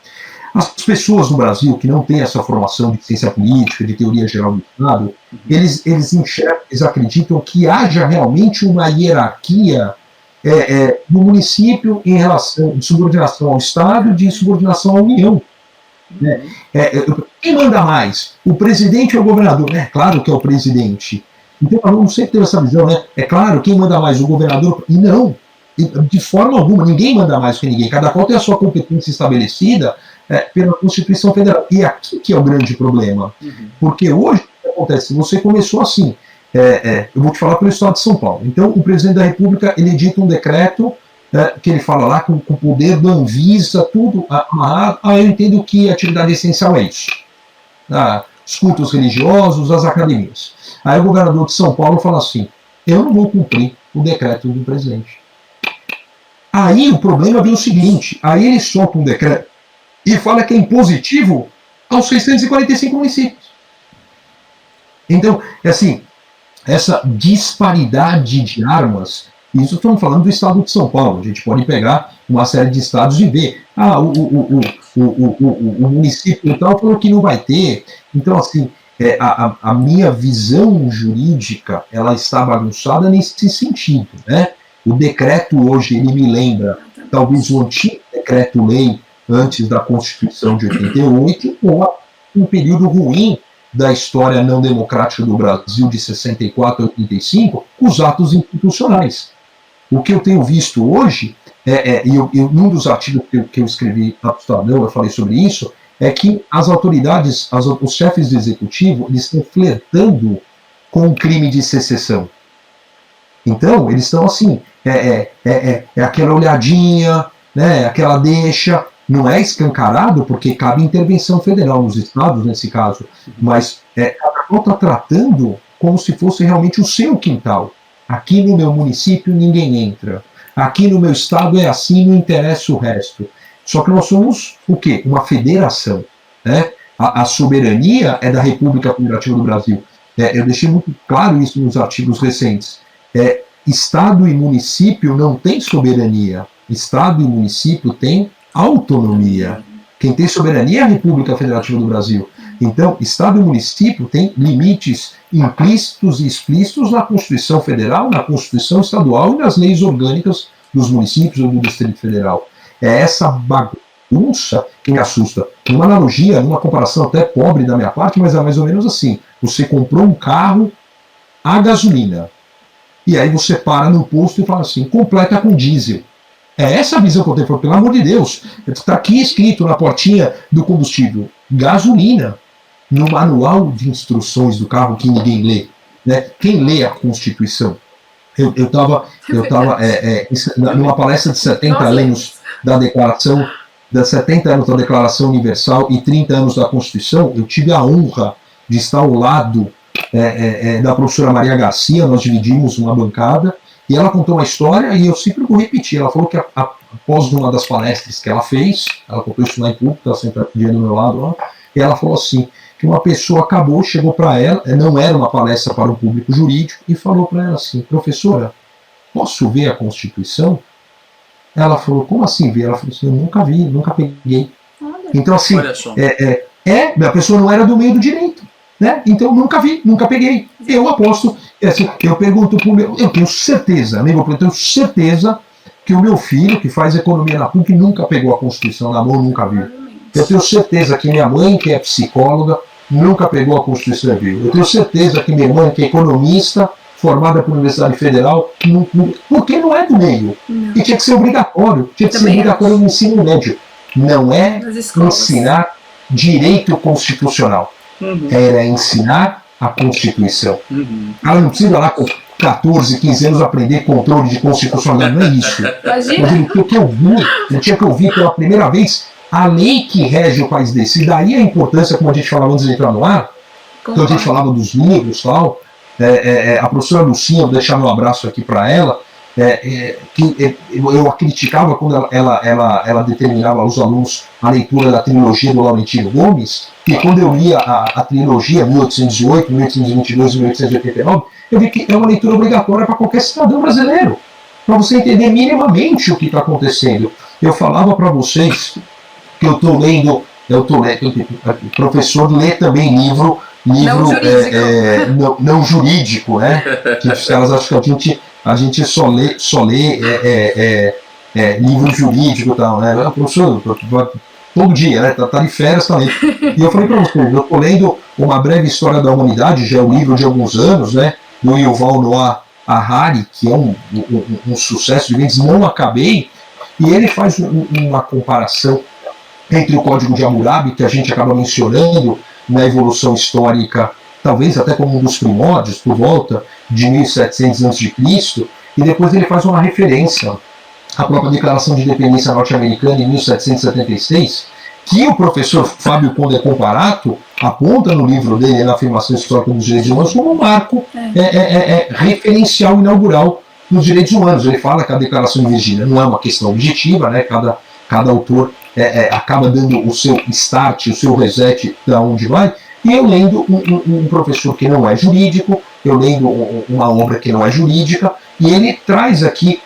As pessoas no Brasil que não têm essa formação de ciência política, de teoria geral do Estado, eles enxergam, eles acreditam que haja realmente uma hierarquia no município em relação de subordinação ao Estado e de subordinação à União. Quem manda mais? O presidente ou o governador? É claro que é o presidente. Então, o aluno sempre teve essa visão, né? É claro, quem manda mais? O governador? E não, de forma alguma, ninguém manda mais que ninguém. Cada qual tem a sua competência estabelecida pela Constituição Federal. E aqui que é o grande problema. Porque hoje, o que acontece? Você começou assim, eu vou te falar pelo Estado de São Paulo. Então, o presidente da República, ele edita um decreto que ele fala lá com o poder da Anvisa, tudo amarrado. Eu entendo que a atividade essencial é isso. Os cultos religiosos, as academias. Aí o governador de São Paulo fala assim, eu não vou cumprir o decreto do presidente. Aí o problema vem o seguinte, aí ele solta um decreto e fala que é impositivo aos 645 municípios. Então, assim, essa disparidade de armas, isso estamos falando do estado de São Paulo, a gente pode pegar uma série de estados e ver, o município tal falou que não vai ter. Então, assim, a minha visão jurídica, ela está bagunçada nesse sentido, né? O decreto hoje, ele me lembra, talvez o antigo decreto-lei antes da Constituição de 88, ou um período ruim da história não democrática do Brasil de 64 a 85, os atos institucionais. O que eu tenho visto hoje, num dos artigos que eu escrevi para o Estadão, eu falei sobre isso, é que as autoridades, os chefes do executivo, eles estão flertando com o crime de secessão. Então, eles estão assim, aquela olhadinha, né, aquela deixa, não é escancarado, porque cabe intervenção federal nos estados, nesse caso, mas cada qual está tratando como se fosse realmente o seu quintal. Aqui no meu município ninguém entra. Aqui no meu estado é assim, não interessa o resto. Só que nós somos o quê? Uma federação, né? A soberania é da República Federativa do Brasil. Eu deixei muito claro isso nos artigos recentes. Estado e município não tem soberania. Estado e município têm autonomia. Quem tem soberania é a República Federativa do Brasil. Então, Estado e município têm limites implícitos e explícitos na Constituição Federal, na Constituição Estadual e nas leis orgânicas dos municípios ou do Distrito Federal. É essa bagunça que me assusta. Uma analogia, uma comparação até pobre da minha parte, mas é mais ou menos assim. Você comprou um carro a gasolina, e aí você para no posto e fala assim, completa com diesel. É essa a visão que eu tenho, pelo amor de Deus. Está aqui escrito na portinha do combustível, gasolina, no manual de instruções do carro que ninguém lê. Né? Quem lê a Constituição? Eu estava numa palestra de 70 anos da Declaração, 70 anos da Declaração Universal e 30 anos da Constituição. Eu tive a honra de estar ao lado da professora Maria Garcia, nós dividimos uma bancada, e ela contou uma história, e eu sempre vou repetir. Ela falou que após uma das palestras que ela fez, ela contou isso lá em público, ela sempre aqui do meu lado lá, e ela falou assim, que uma pessoa chegou para ela, não era uma palestra para um público jurídico, e falou para ela assim, professora, posso ver a Constituição? Ela falou, como assim ver? Ela falou assim, eu nunca vi, nunca peguei. Então assim, a pessoa não era do meio do direito, né? Então eu nunca vi, nunca peguei. Eu aposto, assim, eu pergunto pro meu, eu tenho certeza, eu tenho certeza que o meu filho, que faz economia na PUC, nunca pegou a Constituição na mão, nunca viu. Eu tenho certeza que minha mãe, que é psicóloga, nunca pegou a Constituição e viu. Eu tenho certeza que minha irmã, que é economista, formada pela Universidade Federal, porque não é do meio. E tinha que ser obrigatório. Tinha que ser obrigatório no ensino médio. Não é ensinar direito constitucional. Era ensinar a Constituição. Ela não precisa lá com 14, 15 anos aprender controle de constitucionalidade, não é isso. Mas eu tinha que ouvir pela primeira vez a lei que rege o país desse. E daí a importância, como a gente falava antes de entrar no ar, quando a gente falava dos livros e tal, a professora Lucinha, eu vou deixar meu abraço aqui para ela, que eu a criticava quando ela determinava aos alunos a leitura da trilogia do Laurentino Gomes, e quando eu lia a trilogia 1808, 1822 e 1889, eu vi que é uma leitura obrigatória para qualquer cidadão brasileiro, para você entender minimamente o que está acontecendo. Eu falava para vocês que eu estou lendo, o professor lê também livro não jurídico, né? Que os caras acham que a gente só lê livro jurídico e tal, né? Professor, todo dia, né? Tá de férias também. E eu falei para vocês, eu estou lendo Uma Breve História da Humanidade, já é um livro de alguns anos, né? Do Yuval Noah Harari, que é um sucesso de vendas, não acabei, e ele faz uma comparação entre o Código de Hammurabi, que a gente acaba mencionando na evolução histórica, talvez até como um dos primórdios, por volta de 1700 a.C., e depois ele faz uma referência à própria Declaração de Independência norte-americana em 1776, que o professor Fábio Conde Comparato aponta no livro dele, na Afirmação Histórica dos Direitos Humanos, como um marco referencial inaugural dos direitos humanos. Ele fala que a Declaração de Virgínia não é uma questão objetiva, né? Cada autor acaba dando o seu start, o seu reset da onde vai, e eu lendo um professor que não é jurídico, eu lendo uma obra que não é jurídica, e ele traz aqui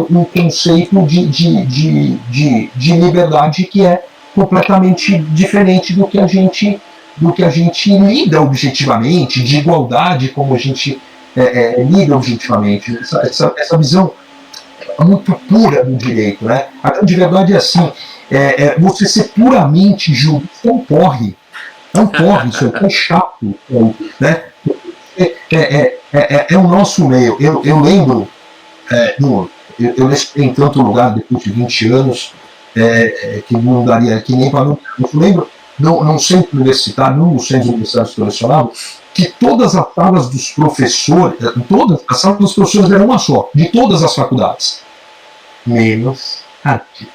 um conceito de liberdade que é completamente diferente do que a gente lida objetivamente, de igualdade como a gente lida objetivamente. Essa visão muito pura do direito, né? A grande verdade é assim, você ser puramente jurista é um porre, isso é chato, né? É o nosso meio. Eu lembro, eu em tanto lugar depois de 20 anos, que não daria aqui nem para não. Eu lembro, num centro universitário, num dos centros universitários que eu lecionava, que todas as salas dos professores, todas as salas dos professores eram uma só, de todas as faculdades. Menos arte.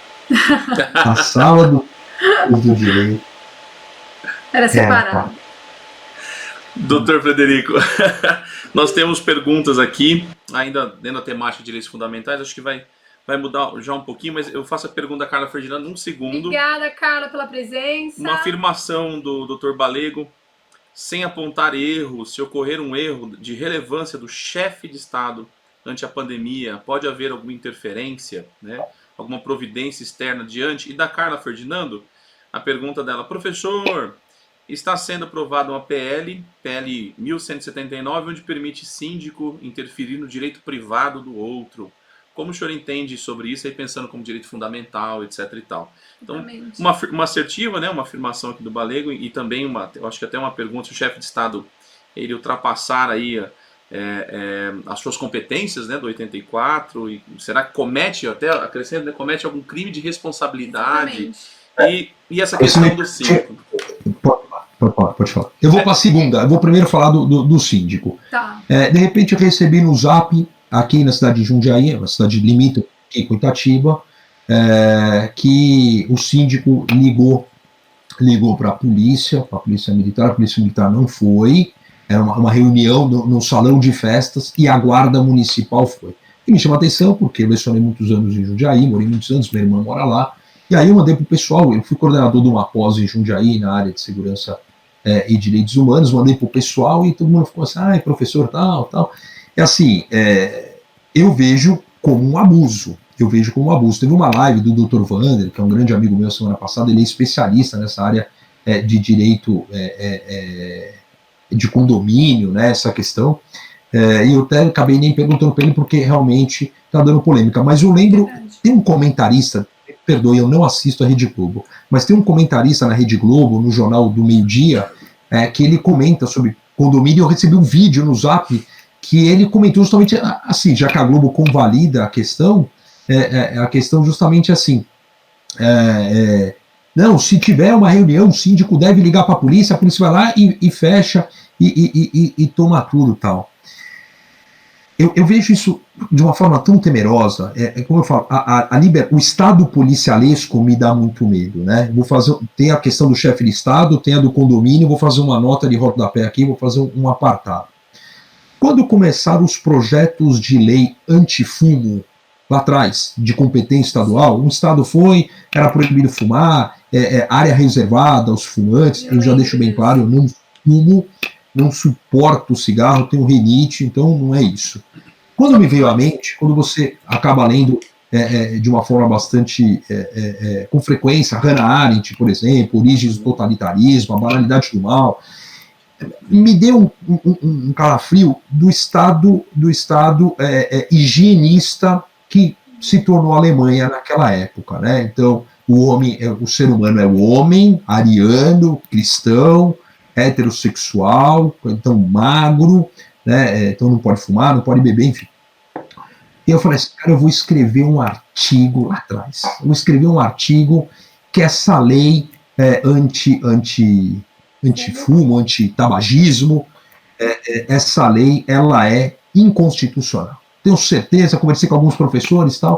A sala do direito era separada. Doutor Frederico, nós temos perguntas aqui, ainda dentro da temática de direitos fundamentais, acho que vai mudar já um pouquinho, mas eu faço a pergunta da Carla Ferdinando num segundo. Obrigada, Carla, pela presença. Uma afirmação do Dr. Balego, sem apontar erros, se ocorrer um erro de relevância do chefe de Estado ante a pandemia, pode haver alguma interferência, né? Alguma providência externa diante? E da Carla Ferdinando, a pergunta dela, professor, está sendo aprovada uma PL 1179, onde permite síndico interferir no direito privado do outro. Como o senhor entende sobre isso, aí pensando como direito fundamental, etc. e tal? Então, uma assertiva, né, uma afirmação aqui do Balego, e também, eu acho que até uma pergunta, se o chefe de Estado ele ultrapassar aí as suas competências, né, do 84, e será que comete, até acrescento, né, comete algum crime de responsabilidade? E essa questão do síndico? Pode falar. Eu vou para a segunda, eu vou primeiro falar do síndico. Tá. De repente eu recebi no Zap, aqui na cidade de Jundiaí, uma cidade limítrofe aqui com Itatiba, que o síndico ligou para a polícia militar. A polícia militar não foi, era uma reunião no salão de festas e a guarda municipal foi. E me chama a atenção porque eu lecionei muitos anos em Jundiaí, morei muitos anos, minha irmã mora lá, e aí eu mandei para o pessoal, eu fui coordenador de uma pós em Jundiaí, na área de segurança e direitos humanos, mandei para o pessoal e todo mundo ficou assim, professor, tal. É assim, eu vejo como um abuso. Teve uma live do Dr. Wander, que é um grande amigo meu semana passada, ele é especialista nessa área de direito de condomínio, né, essa questão, e eu até acabei nem perguntando para ele porque realmente está dando polêmica. Mas eu lembro, tem um comentarista, perdoe, eu não assisto a Rede Globo, mas tem um comentarista na Rede Globo, no Jornal do Meio-Dia, que ele comenta sobre condomínio. Eu recebi um vídeo no Zap que ele comentou justamente assim, já que a Globo convalida a questão justamente assim, não, se tiver uma reunião, o síndico deve ligar para a polícia vai lá e fecha e toma tudo e tal. Eu vejo isso de uma forma tão temerosa, como eu falo, o Estado policialesco me dá muito medo, né? Tem a questão do chefe de Estado, tem a do condomínio, vou fazer uma nota de rodapé aqui, vou fazer um apartado. Quando começaram os projetos de lei antifumo, lá atrás, de competência estadual, um estado era proibido fumar, área reservada aos fumantes, eu já deixo bem claro, eu não fumo, não suporto o cigarro, tenho rinite, então não é isso. Quando me veio à mente, quando você acaba lendo de uma forma bastante, com frequência, Hannah Arendt, por exemplo, Origens do Totalitarismo, A Banalidade do Mal, me deu um calafrio do Estado higienista que se tornou a Alemanha naquela época, né? Então, o ser humano é o homem, ariano, cristão, heterossexual, então magro, né? Então não pode fumar, não pode beber, enfim. E eu falei assim, cara, eu vou escrever um artigo lá atrás. Eu vou escrever um artigo que essa lei antifumo, anti-tabagismo, essa lei, ela é inconstitucional. Tenho certeza, conversei com alguns professores e tal,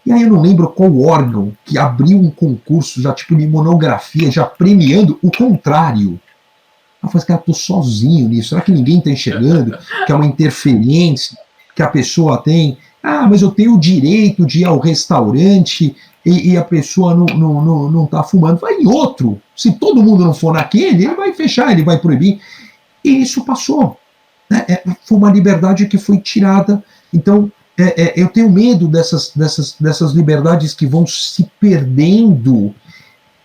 e aí eu não lembro qual órgão que abriu um concurso já tipo de monografia, já premiando o contrário. Eu falei, cara, estou sozinho nisso, será que ninguém está enxergando que é uma interferência que a pessoa tem? Mas eu tenho o direito de ir ao restaurante e a pessoa não está fumando. Vai em outro, se todo mundo não for naquele, ele vai fechar, ele vai proibir. E isso passou. Né? Foi uma liberdade que foi tirada. Então, eu tenho medo dessas liberdades que vão se perdendo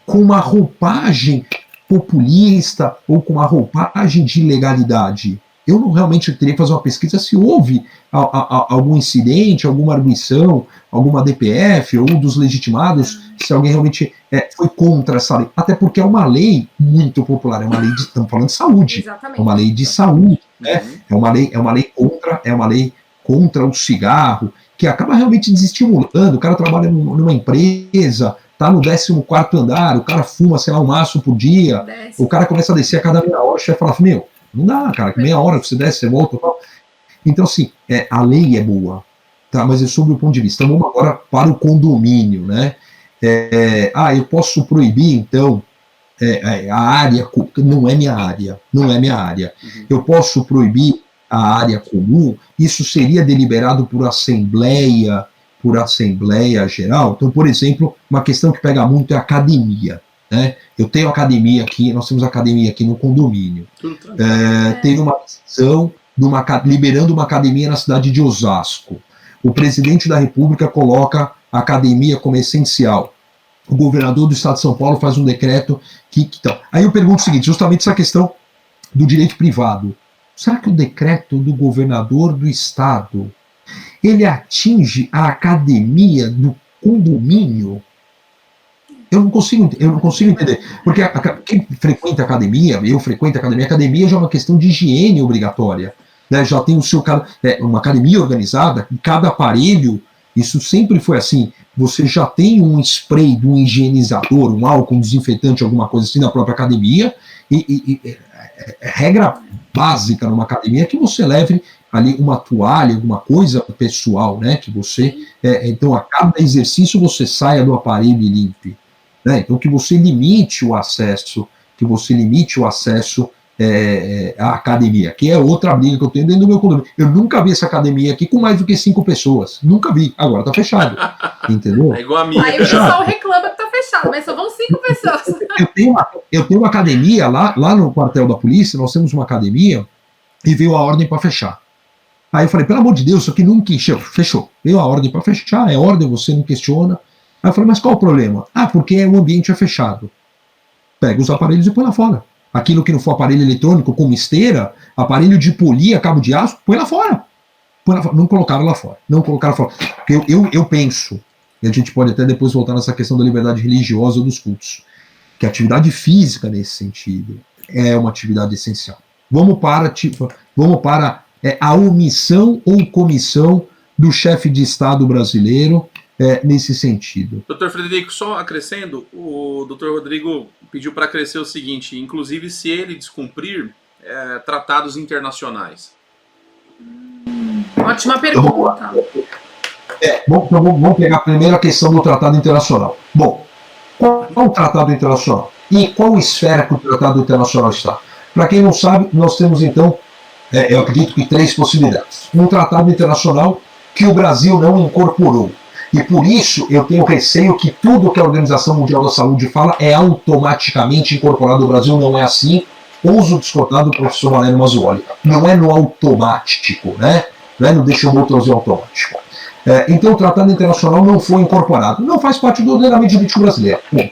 com uma roupagem populista ou com uma roupagem de legalidade. Eu não realmente teria que fazer uma pesquisa se houve algum incidente, alguma arguição, alguma DPF ou dos legitimados, se alguém realmente foi contra essa lei. Até porque é uma lei muito popular, estamos falando de saúde. Exatamente. É uma lei de saúde, né? É uma lei contra o cigarro, que acaba realmente desestimulando. O cara trabalha numa empresa, tá no 14º andar, o cara fuma, sei lá, um maço por dia, o cara começa a descer a cada meia hora, o chefe fala, Não dá, cara, que meia hora você desce, você volta. Tal. Então, assim, a lei é boa, tá? Mas é sobre o ponto de vista. Então, vamos agora para o condomínio, né? Eu posso proibir, então, a área, não é minha área, não é minha área. Eu posso proibir a área comum, isso seria deliberado por assembleia geral. Então, por exemplo, uma questão que pega muito é a academia. Né? Eu tenho academia aqui, nós temos academia aqui no condomínio. Teve uma decisão liberando uma academia na cidade de Osasco. O presidente da República coloca a academia como essencial. O governador do estado de São Paulo faz um decreto que então. Aí eu pergunto o seguinte, justamente essa questão do direito privado. Será que o decreto do governador do estado ele atinge a academia do condomínio? Eu não consigo entender. Porque quem frequenta a academia, eu frequento a academia já é uma questão de higiene obrigatória. Né? Já tem o seu uma academia organizada, cada aparelho, isso sempre foi assim. Você já tem um spray de um higienizador, um álcool, um desinfetante, alguma coisa assim na própria academia, e regra básica numa academia é que você leve ali uma toalha, alguma coisa pessoal, né? Que você, então a cada exercício você saia do aparelho e limpe. Né? Então que você limite o acesso, à academia, que é outra briga que eu tenho dentro do meu condomínio. Eu nunca vi essa academia aqui com mais do que 5 pessoas. Nunca vi. Agora tá fechado. Entendeu? É igual a minha. Aí o pessoal reclama que tá fechado, mas só vão 5 pessoas. Eu tenho uma academia lá no quartel da polícia, nós temos uma academia e veio a ordem para fechar. Aí eu falei, pelo amor de Deus, isso aqui nunca encheu. Fechou. Veio a ordem para fechar, é ordem, você não questiona. Aí eu falei, mas qual o problema? Porque o ambiente é fechado. Pega os aparelhos e põe lá fora. Aquilo que não for aparelho eletrônico, como esteira, aparelho de polia, cabo de aço, põe lá fora. Não colocaram lá fora. Porque eu penso, e a gente pode até depois voltar nessa questão da liberdade religiosa dos cultos, que a atividade física, nesse sentido, é uma atividade essencial. Vamos para a omissão ou comissão do chefe de Estado brasileiro nesse sentido. Doutor Frederico, só acrescendo, o doutor Rodrigo pediu para acrescer o seguinte, inclusive se ele descumprir tratados internacionais. Ótima pergunta. Então vamos pegar primeiro a questão do tratado internacional. Bom, qual é o tratado internacional? E qual esfera que o tratado internacional está? Para quem não sabe, nós temos então, eu acredito que 3 possibilidades. Um tratado internacional que o Brasil não incorporou. E por isso eu tenho receio que tudo que a Organização Mundial da Saúde fala é automaticamente incorporado no Brasil. Não é assim. Uso discordado do professor Valério Mazzuoli. Não é no automático, né? Não é no deixa o botãozinho automático. Então o Tratado Internacional não foi incorporado. Não faz parte do ordenamento jurídico brasileiro. Bom,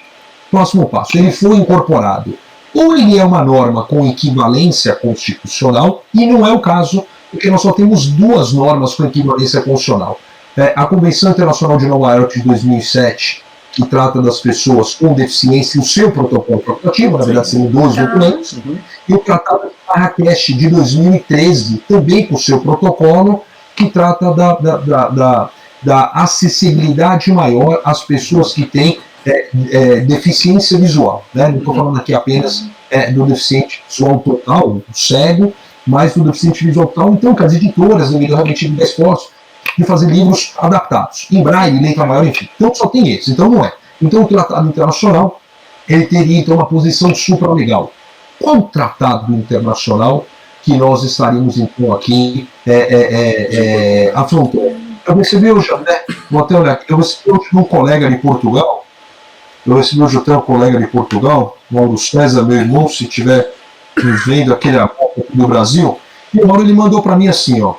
próximo passo. Ele foi incorporado. Ou ele é uma norma com equivalência constitucional, e não é o caso, porque nós só temos 2 normas com equivalência constitucional. A Convenção Internacional de Nova York de 2007, que trata das pessoas com deficiência, o seu protocolo facultativo, na verdade são 12 documentos, e o Tratado de Marrakech de 2013, também com o seu protocolo, que trata da acessibilidade maior às pessoas que têm deficiência visual. Né? Não estou falando aqui apenas do deficiente visual total, do cego, mas do deficiente visual total. Então, que as editoras deveriam realmente dar esforço de fazer livros adaptados, em braille, letra maior, enfim. Então só tem esse, então não é. Então o tratado internacional, ele teria então uma posição supralegal. Qual o tratado internacional que nós estaríamos então aqui afrontando? Eu recebi hoje, vou até olhar aqui, eu recebi hoje um colega de Portugal, Mauro César, meu irmão, se estiver nos vendo aquele do Brasil, e uma hora ele mandou para mim assim, ó.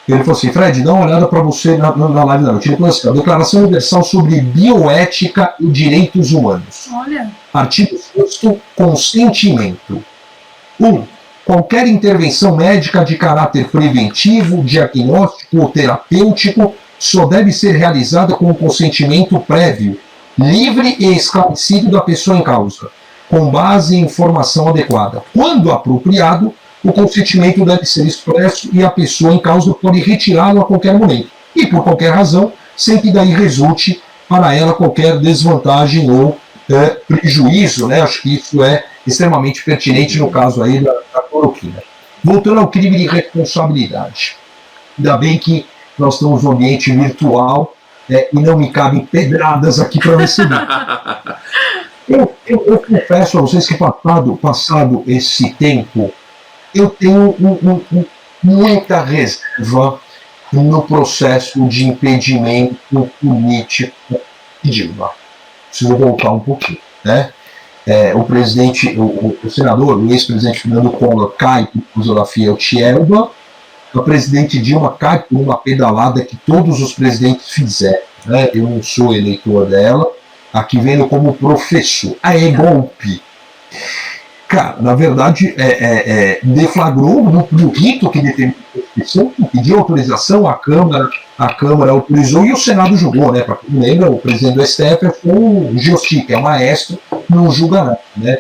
Ele falou assim, Fred, dá uma olhada para você na live da noite. Ele falou assim, a Declaração Universal sobre Bioética e Direitos Humanos. Olha. Artigo 6º, consentimento. 1. Qualquer intervenção médica de caráter preventivo, diagnóstico ou terapêutico só deve ser realizada com o consentimento prévio, livre e esclarecido da pessoa em causa, com base em informação adequada. Quando apropriado, o consentimento deve ser expresso e a pessoa em causa pode retirá-lo a qualquer momento, e por qualquer razão, sem que daí resulte para ela qualquer desvantagem ou prejuízo, né? Acho que isso é extremamente pertinente no caso aí da cloroquina. Voltando ao crime de responsabilidade. Ainda bem que nós estamos no ambiente virtual e não me cabem pedradas aqui para receber. Eu confesso a vocês que passado esse tempo, eu tenho muita reserva no processo de impedimento político de Dilma. Preciso voltar um pouquinho, né? O presidente, o senador, o ex-presidente Fernando Collor cai por filosofia Elba, a presidente Dilma cai por uma pedalada que todos os presidentes fizeram, né? Eu não sou eleitor dela, aqui vendo como professor. É golpe. Cara, na verdade, deflagrou no rito que determinou a Constituição, pediu autorização, a Câmara autorizou e o Senado julgou, né? Para quem não lembra, o presidente do STF foi o Giosti, que é o maestro, não julga nada, né?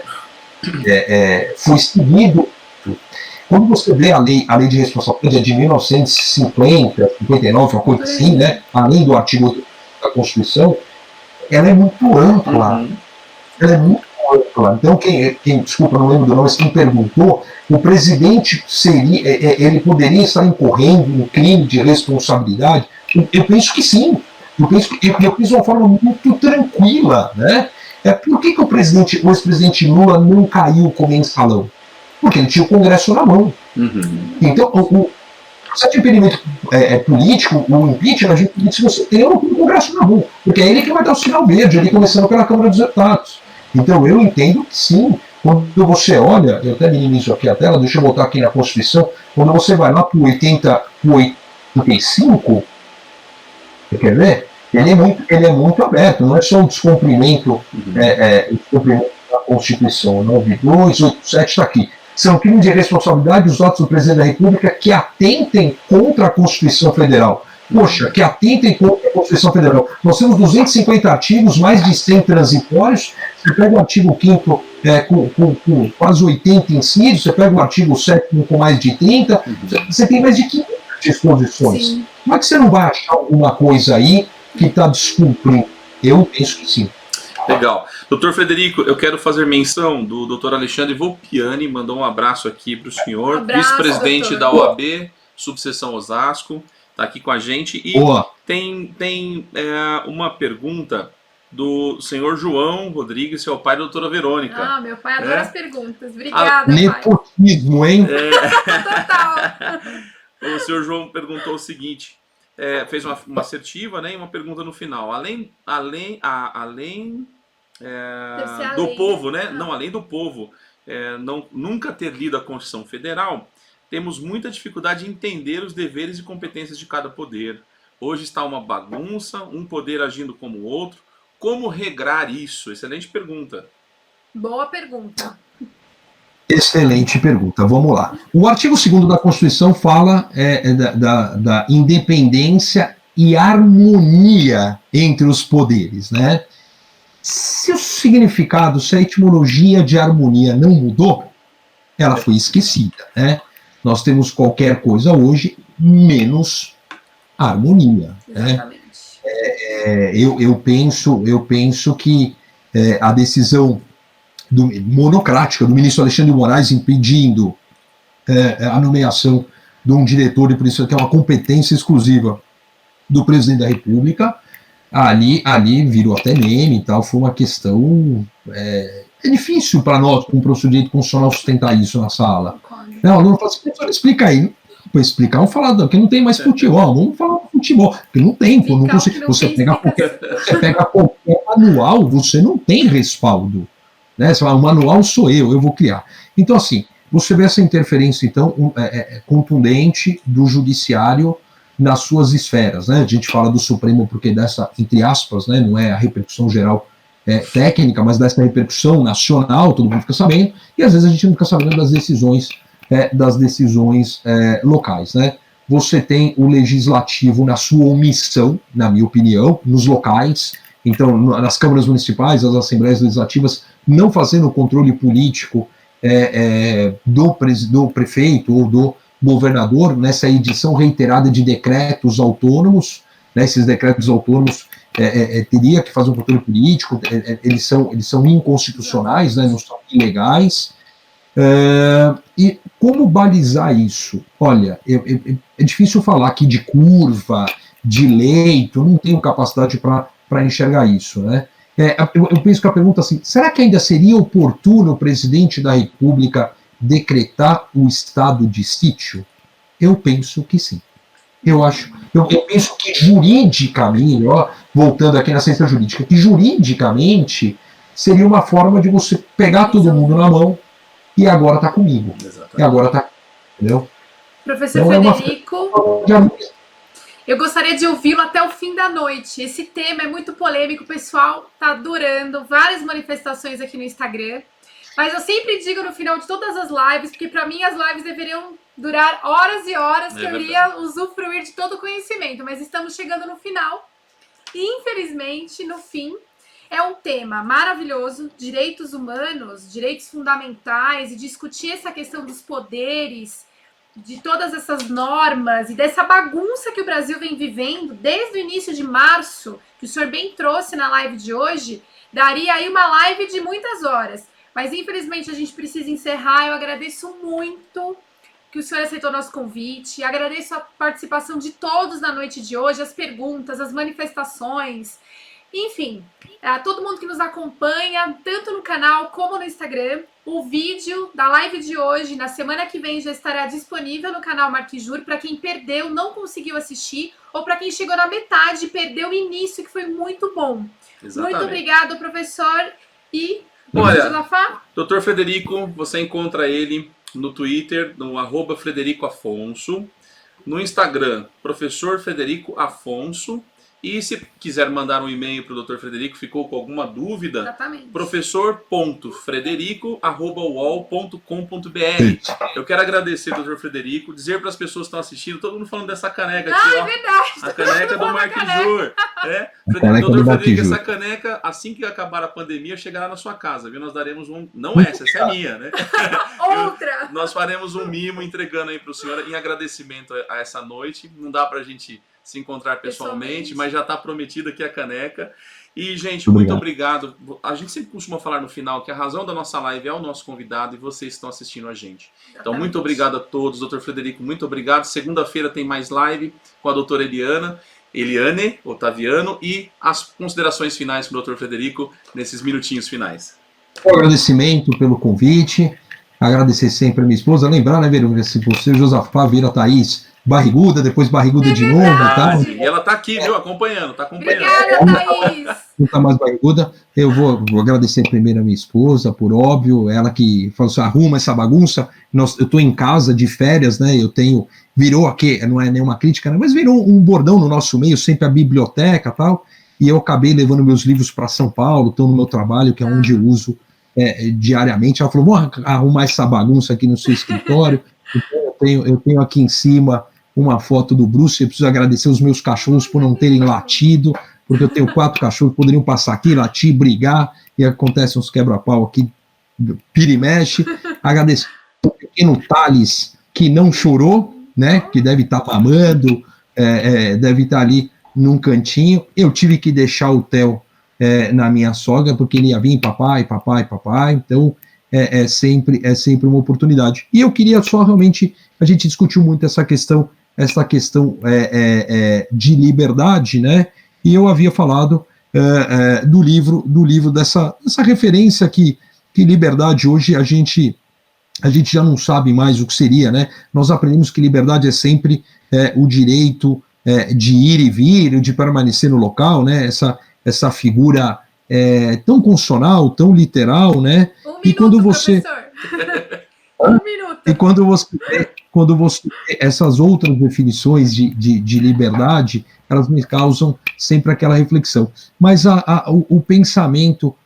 Foi seguido. Quando você vê a lei de responsabilidade de 1950, 59, uma coisa assim, né? Além do artigo 8 da Constituição, ela é muito ampla. Ela é muito ampla. Então, desculpa, não lembro do nome, mas quem perguntou, o presidente ele poderia estar incorrendo em crime de responsabilidade? Eu penso que sim. Eu penso de uma forma muito tranquila, né? Por que o ex-presidente Lula não caiu como mensalão? Porque ele tinha o Congresso na mão. Então, o processo de impedimento político, o impeachment, a gente se você tem o Congresso na mão. Porque é ele que vai dar o sinal verde, ele começando pela Câmara dos Deputados. Então, eu entendo que sim. Quando você olha, eu até minimizo aqui a tela, deixa eu botar aqui na Constituição, quando você vai lá para o 85, você quer ver? Ele é muito aberto, não é só um descumprimento, descumprimento da Constituição. 9287 está aqui. São crimes de responsabilidade os atos do presidente da República que atentem contra a Constituição Federal. Poxa, que atentem contra a Constituição Federal. Nós temos 250 artigos, mais de 100 transitórios. Você pega o artigo 5º com quase 80 incisos, você pega o artigo 7º com mais de 30, você tem mais de 500 disposições. Sim. Como é que você não vai achar alguma coisa aí que está descumprindo? Eu penso que sim. Legal. Doutor Frederico, eu quero fazer menção do doutor Alexandre Volpiani, mandou um abraço aqui para o senhor, vice-presidente da OAB, subseção Osasco, está aqui com a gente. E tem uma pergunta do senhor João Rodrigues, seu pai da doutora Verônica. Ah, meu pai adora as perguntas. Obrigada, nepotismo, hein? Total. O senhor João perguntou o seguinte, fez uma assertiva, né, e uma pergunta no final. Além do povo, né? Não, além do povo nunca ter lido a Constituição Federal, temos muita dificuldade em entender os deveres e competências de cada poder. Hoje está uma bagunça, um poder agindo como o outro. Como regrar isso? Excelente pergunta. Boa pergunta. Excelente pergunta. Vamos lá. O artigo 2º da Constituição fala da independência e harmonia entre os poderes, né? Se o significado, se a etimologia de harmonia não mudou, ela foi esquecida, né? Nós temos qualquer coisa hoje menos harmonia, né? Eu penso que a decisão monocrática do ministro Alexandre de Moraes impedindo a nomeação de um diretor de polícia, que é uma competência exclusiva do presidente da República, ali virou até meme e tal, foi uma questão... É difícil para nós, como professor de direito constitucional, sustentar isso na sala. Não, não fala assim, professor, explica aí. Para explicar, vamos falar, porque não tem mais futebol, vamos falar de futebol, porque não tem, não consigo. Você pega qualquer manual, você não tem respaldo. Né? Você fala, o manual sou eu vou criar. Então, assim, você vê essa interferência, então, contundente do judiciário nas suas esferas, né? A gente fala do Supremo porque dessa, entre aspas, né, não é a repercussão geral técnica, mas dessa repercussão nacional, todo mundo fica sabendo, e às vezes a gente não fica sabendo das decisões locais, né? Você tem o legislativo na sua omissão, na minha opinião, nos locais, então nas câmaras municipais, as assembleias legislativas, não fazendo o controle político do prefeito ou do governador, nessa edição reiterada de decretos autônomos, né, esses decretos autônomos, teria que fazer um controle político, eles são inconstitucionais, né, não são ilegais. E como balizar isso? Olha, é difícil falar aqui de curva, de leito, eu não tenho capacidade para enxergar isso, né? Eu penso que a pergunta é assim, será que ainda seria oportuno o presidente da República decretar o estado de sítio? Eu penso que sim. Eu penso que juridicamente, voltando aqui na ciência jurídica, que juridicamente seria uma forma de você pegar todo mundo na mão e agora está comigo. Exatamente. E agora está, entendeu? Professor Então, Frederico, eu gostaria de ouvi-lo até o fim da noite. Esse tema é muito polêmico, o pessoal está adorando, várias manifestações aqui no Instagram. Mas eu sempre digo no final de todas as lives, porque para mim as lives deveriam durar horas e horas, que eu iria usufruir de todo o conhecimento. Mas estamos chegando no final. E, infelizmente, no fim, é um tema maravilhoso, direitos humanos, direitos fundamentais, e discutir essa questão dos poderes, de todas essas normas e dessa bagunça que o Brasil vem vivendo desde o início de março, que o senhor bem trouxe na live de hoje, daria aí uma live de muitas horas. Mas, infelizmente, a gente precisa encerrar. Eu agradeço muito que o senhor aceitou nosso convite. Agradeço a participação de todos na noite de hoje, as perguntas, as manifestações. Enfim, a todo mundo que nos acompanha, tanto no canal como no Instagram. O vídeo da live de hoje, na semana que vem, já estará disponível no canal Marquijur, para quem perdeu, não conseguiu assistir, ou para quem chegou na metade e perdeu o início, que foi muito bom. Exatamente. Muito obrigado, professor. E... olha, Dr. Frederico, você encontra ele no Twitter, no @FredericoAfonso, no Instagram, Professor Frederico Afonso, e se quiser mandar um e-mail para o Dr. Frederico, ficou com alguma dúvida, professor.frederico@uol.com.br. Eu quero agradecer, Dr. Frederico, dizer para as pessoas que estão assistindo, todo mundo falando dessa caneca aqui, é verdade. A caneca do Marquijur. Dr. Frederico, essa caneca, assim que acabar a pandemia, chegará na sua casa, viu? Nós daremos não essa é minha, né? Outra! Nós faremos um mimo entregando aí para o senhor em agradecimento a essa noite. Não dá para a gente se encontrar pessoalmente, mas já está prometida aqui a caneca. E, gente, muito obrigado. A gente sempre costuma falar no final que a razão da nossa live é o nosso convidado e vocês estão assistindo a gente. Então, muito obrigado a todos. Dr. Frederico, muito obrigado. Segunda-feira tem mais live com a doutora Eliane Otaviano, e as considerações finais para o Dr. Frederico nesses minutinhos finais. Um agradecimento pelo convite, agradecer sempre a minha esposa, lembrar, né, Verônica, se você, Josafá, vira a Thaís barriguda, depois barriguda de novo, tá? E ela tá aqui, viu, acompanhando, tá acompanhando. Obrigada, Thaís! Não tá mais barriguda. Eu vou agradecer primeiro a minha esposa, por óbvio, ela que falou assim, arruma essa bagunça. Eu tô em casa de férias, né? Virou aqui, não é nenhuma crítica, né, mas virou um bordão no nosso meio, sempre a biblioteca e tal. E eu acabei levando meus livros para São Paulo, estão no meu trabalho, que é onde eu uso diariamente. Ela falou, vamos arrumar essa bagunça aqui no seu escritório. Então, eu tenho aqui em cima uma foto do Bruce. Eu preciso agradecer os meus cachorros por não terem latido, porque eu tenho 4 cachorros que poderiam passar aqui, latir, brigar, e acontece uns quebra-pau aqui, pira e mexe. Agradecer o pequeno Thales, que não chorou, né, que deve estar mamando, deve estar ali num cantinho. Eu tive que deixar o Theo na minha sogra, porque ele ia vir papai, então é sempre uma oportunidade. E eu queria só realmente, a gente discutiu muito essa questão de liberdade, né? E eu havia falado do livro dessa referência que liberdade hoje a gente já não sabe mais o que seria, né? Nós aprendemos que liberdade é sempre o direito de ir e vir, de permanecer no local, né? Essa figura tão constitucional, tão literal, né? E quando você e quando você vê essas outras definições de liberdade, elas me causam sempre aquela reflexão. Mas o pensamento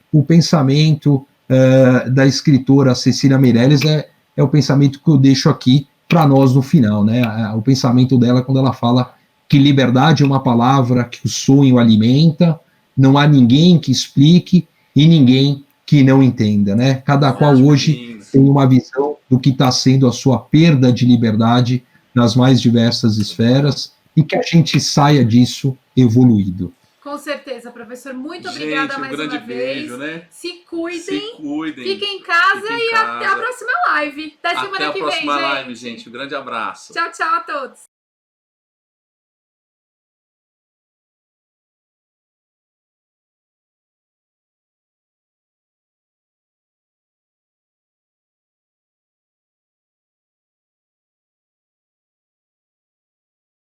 da escritora Cecília Meirelles é o pensamento que eu deixo aqui para nós no final, né? O pensamento dela quando ela fala que liberdade é uma palavra que o sonho alimenta, não há ninguém que explique e ninguém que não entenda, né? Cada qual hoje tem uma visão do que está sendo a sua perda de liberdade nas mais diversas esferas, e que a gente saia disso evoluído. Com certeza, professor. Muito obrigada mais grande uma beijo, vez. né? Se cuidem. Se cuidem. Fiquem em casa Fiquem em e casa. até a próxima live. Até semana que vem, gente. Até a próxima live, gente. Um grande abraço. Tchau, tchau a todos.